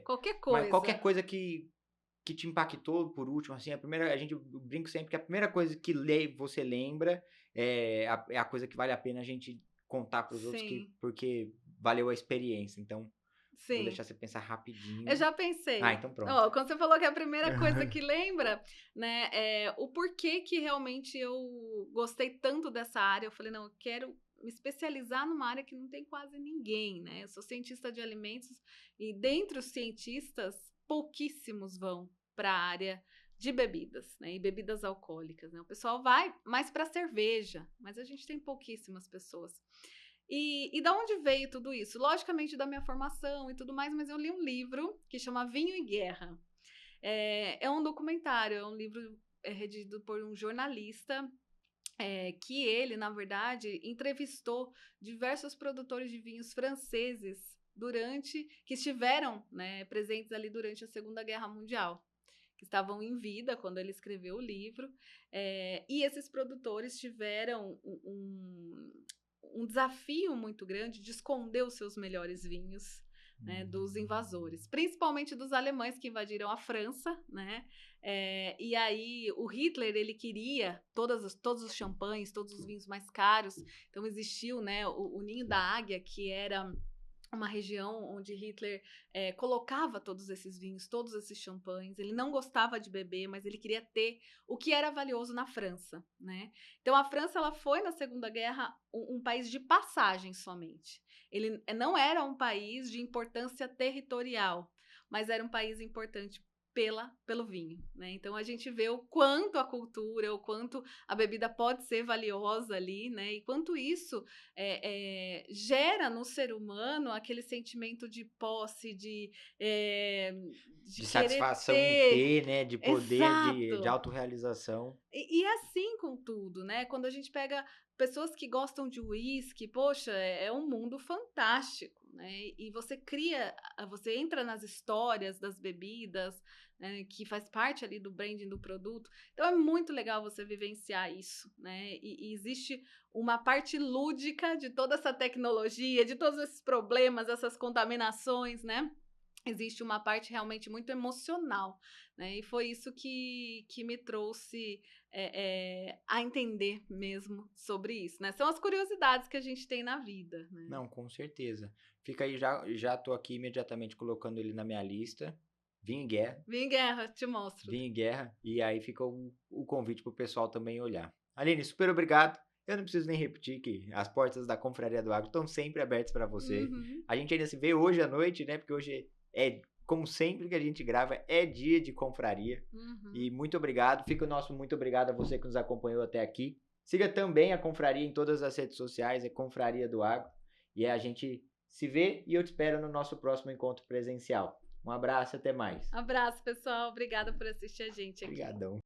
Qualquer coisa. Mas qualquer coisa que te impactou, por último, assim, a gente brinca sempre que a primeira coisa que você lembra é a coisa que vale a pena a gente contar para os outros, porque valeu a experiência. Então, vou deixar você pensar rapidinho. Eu já pensei. Então pronto. Quando você falou que a primeira coisa que lembra, né, o porquê que realmente eu gostei tanto dessa área, eu falei, não, eu quero me especializar numa área que não tem quase ninguém, né? Eu sou cientista de alimentos e dentre os cientistas, pouquíssimos vão para a área de bebidas, né? E bebidas alcoólicas, né? O pessoal vai mais para cerveja, mas a gente tem pouquíssimas pessoas. E da onde veio tudo isso? Logicamente da minha formação e tudo mais, mas eu li um livro que chama Vinho e Guerra. É um documentário, é um livro redigido por um jornalista que ele, na verdade, entrevistou diversos produtores de vinhos franceses que estiveram, né, presentes ali durante a Segunda Guerra Mundial, que estavam em vida quando ele escreveu o livro, e esses produtores tiveram um desafio muito grande de esconder os seus melhores vinhos, né, dos invasores, principalmente dos alemães que invadiram a França, né? E aí o Hitler, ele queria todos os champanhes, todos os vinhos mais caros. Então existiu, né, o Ninho da Águia, que era uma região onde Hitler colocava todos esses vinhos, todos esses champanhes. Ele não gostava de beber, mas ele queria ter o que era valioso na França, né? Então a França, ela foi na Segunda Guerra um país de passagem somente. Ele não era um país de importância territorial, mas era um país importante pelo vinho, né? Então a gente vê o quanto a cultura, o quanto a bebida pode ser valiosa ali, né? E quanto isso gera no ser humano aquele sentimento de posse, de De querer satisfação em ter. ter, né? De poder, de Exato. autorrealização. E é assim com tudo, né? Quando a gente pega pessoas que gostam de uísque, poxa, é um mundo fantástico, né? E você cria, você entra nas histórias das bebidas, né, que faz parte ali do branding do produto. Então é muito legal você vivenciar isso, né? E existe uma parte lúdica de toda essa tecnologia, de todos esses problemas, essas contaminações, né? Existe uma parte realmente muito emocional, né? E foi isso que me trouxe a entender mesmo sobre isso, né? São as curiosidades que a gente tem na vida, né? Não, com certeza. Fica aí, já tô aqui imediatamente colocando ele na minha lista. Vinho em Guerra, Vem Guerra, te mostro. Vinho em Guerra. E aí fica o convite pro pessoal também olhar. Aline, super obrigado. Eu não preciso nem repetir que as portas da Confraria do Agro estão sempre abertas para você. Uhum, A gente ainda se vê hoje à noite, né? Porque hoje é, como sempre que a gente grava, é dia de confraria. uhum. E muito obrigado. Fica o nosso muito obrigado a você que nos acompanhou até aqui. Siga também a Confraria em todas as redes sociais, é Confraria do Agro. E a gente se vê e eu te espero no nosso próximo encontro presencial. Um abraço, até mais. Abraço, pessoal. Obrigada por assistir a gente aqui. Obrigadão.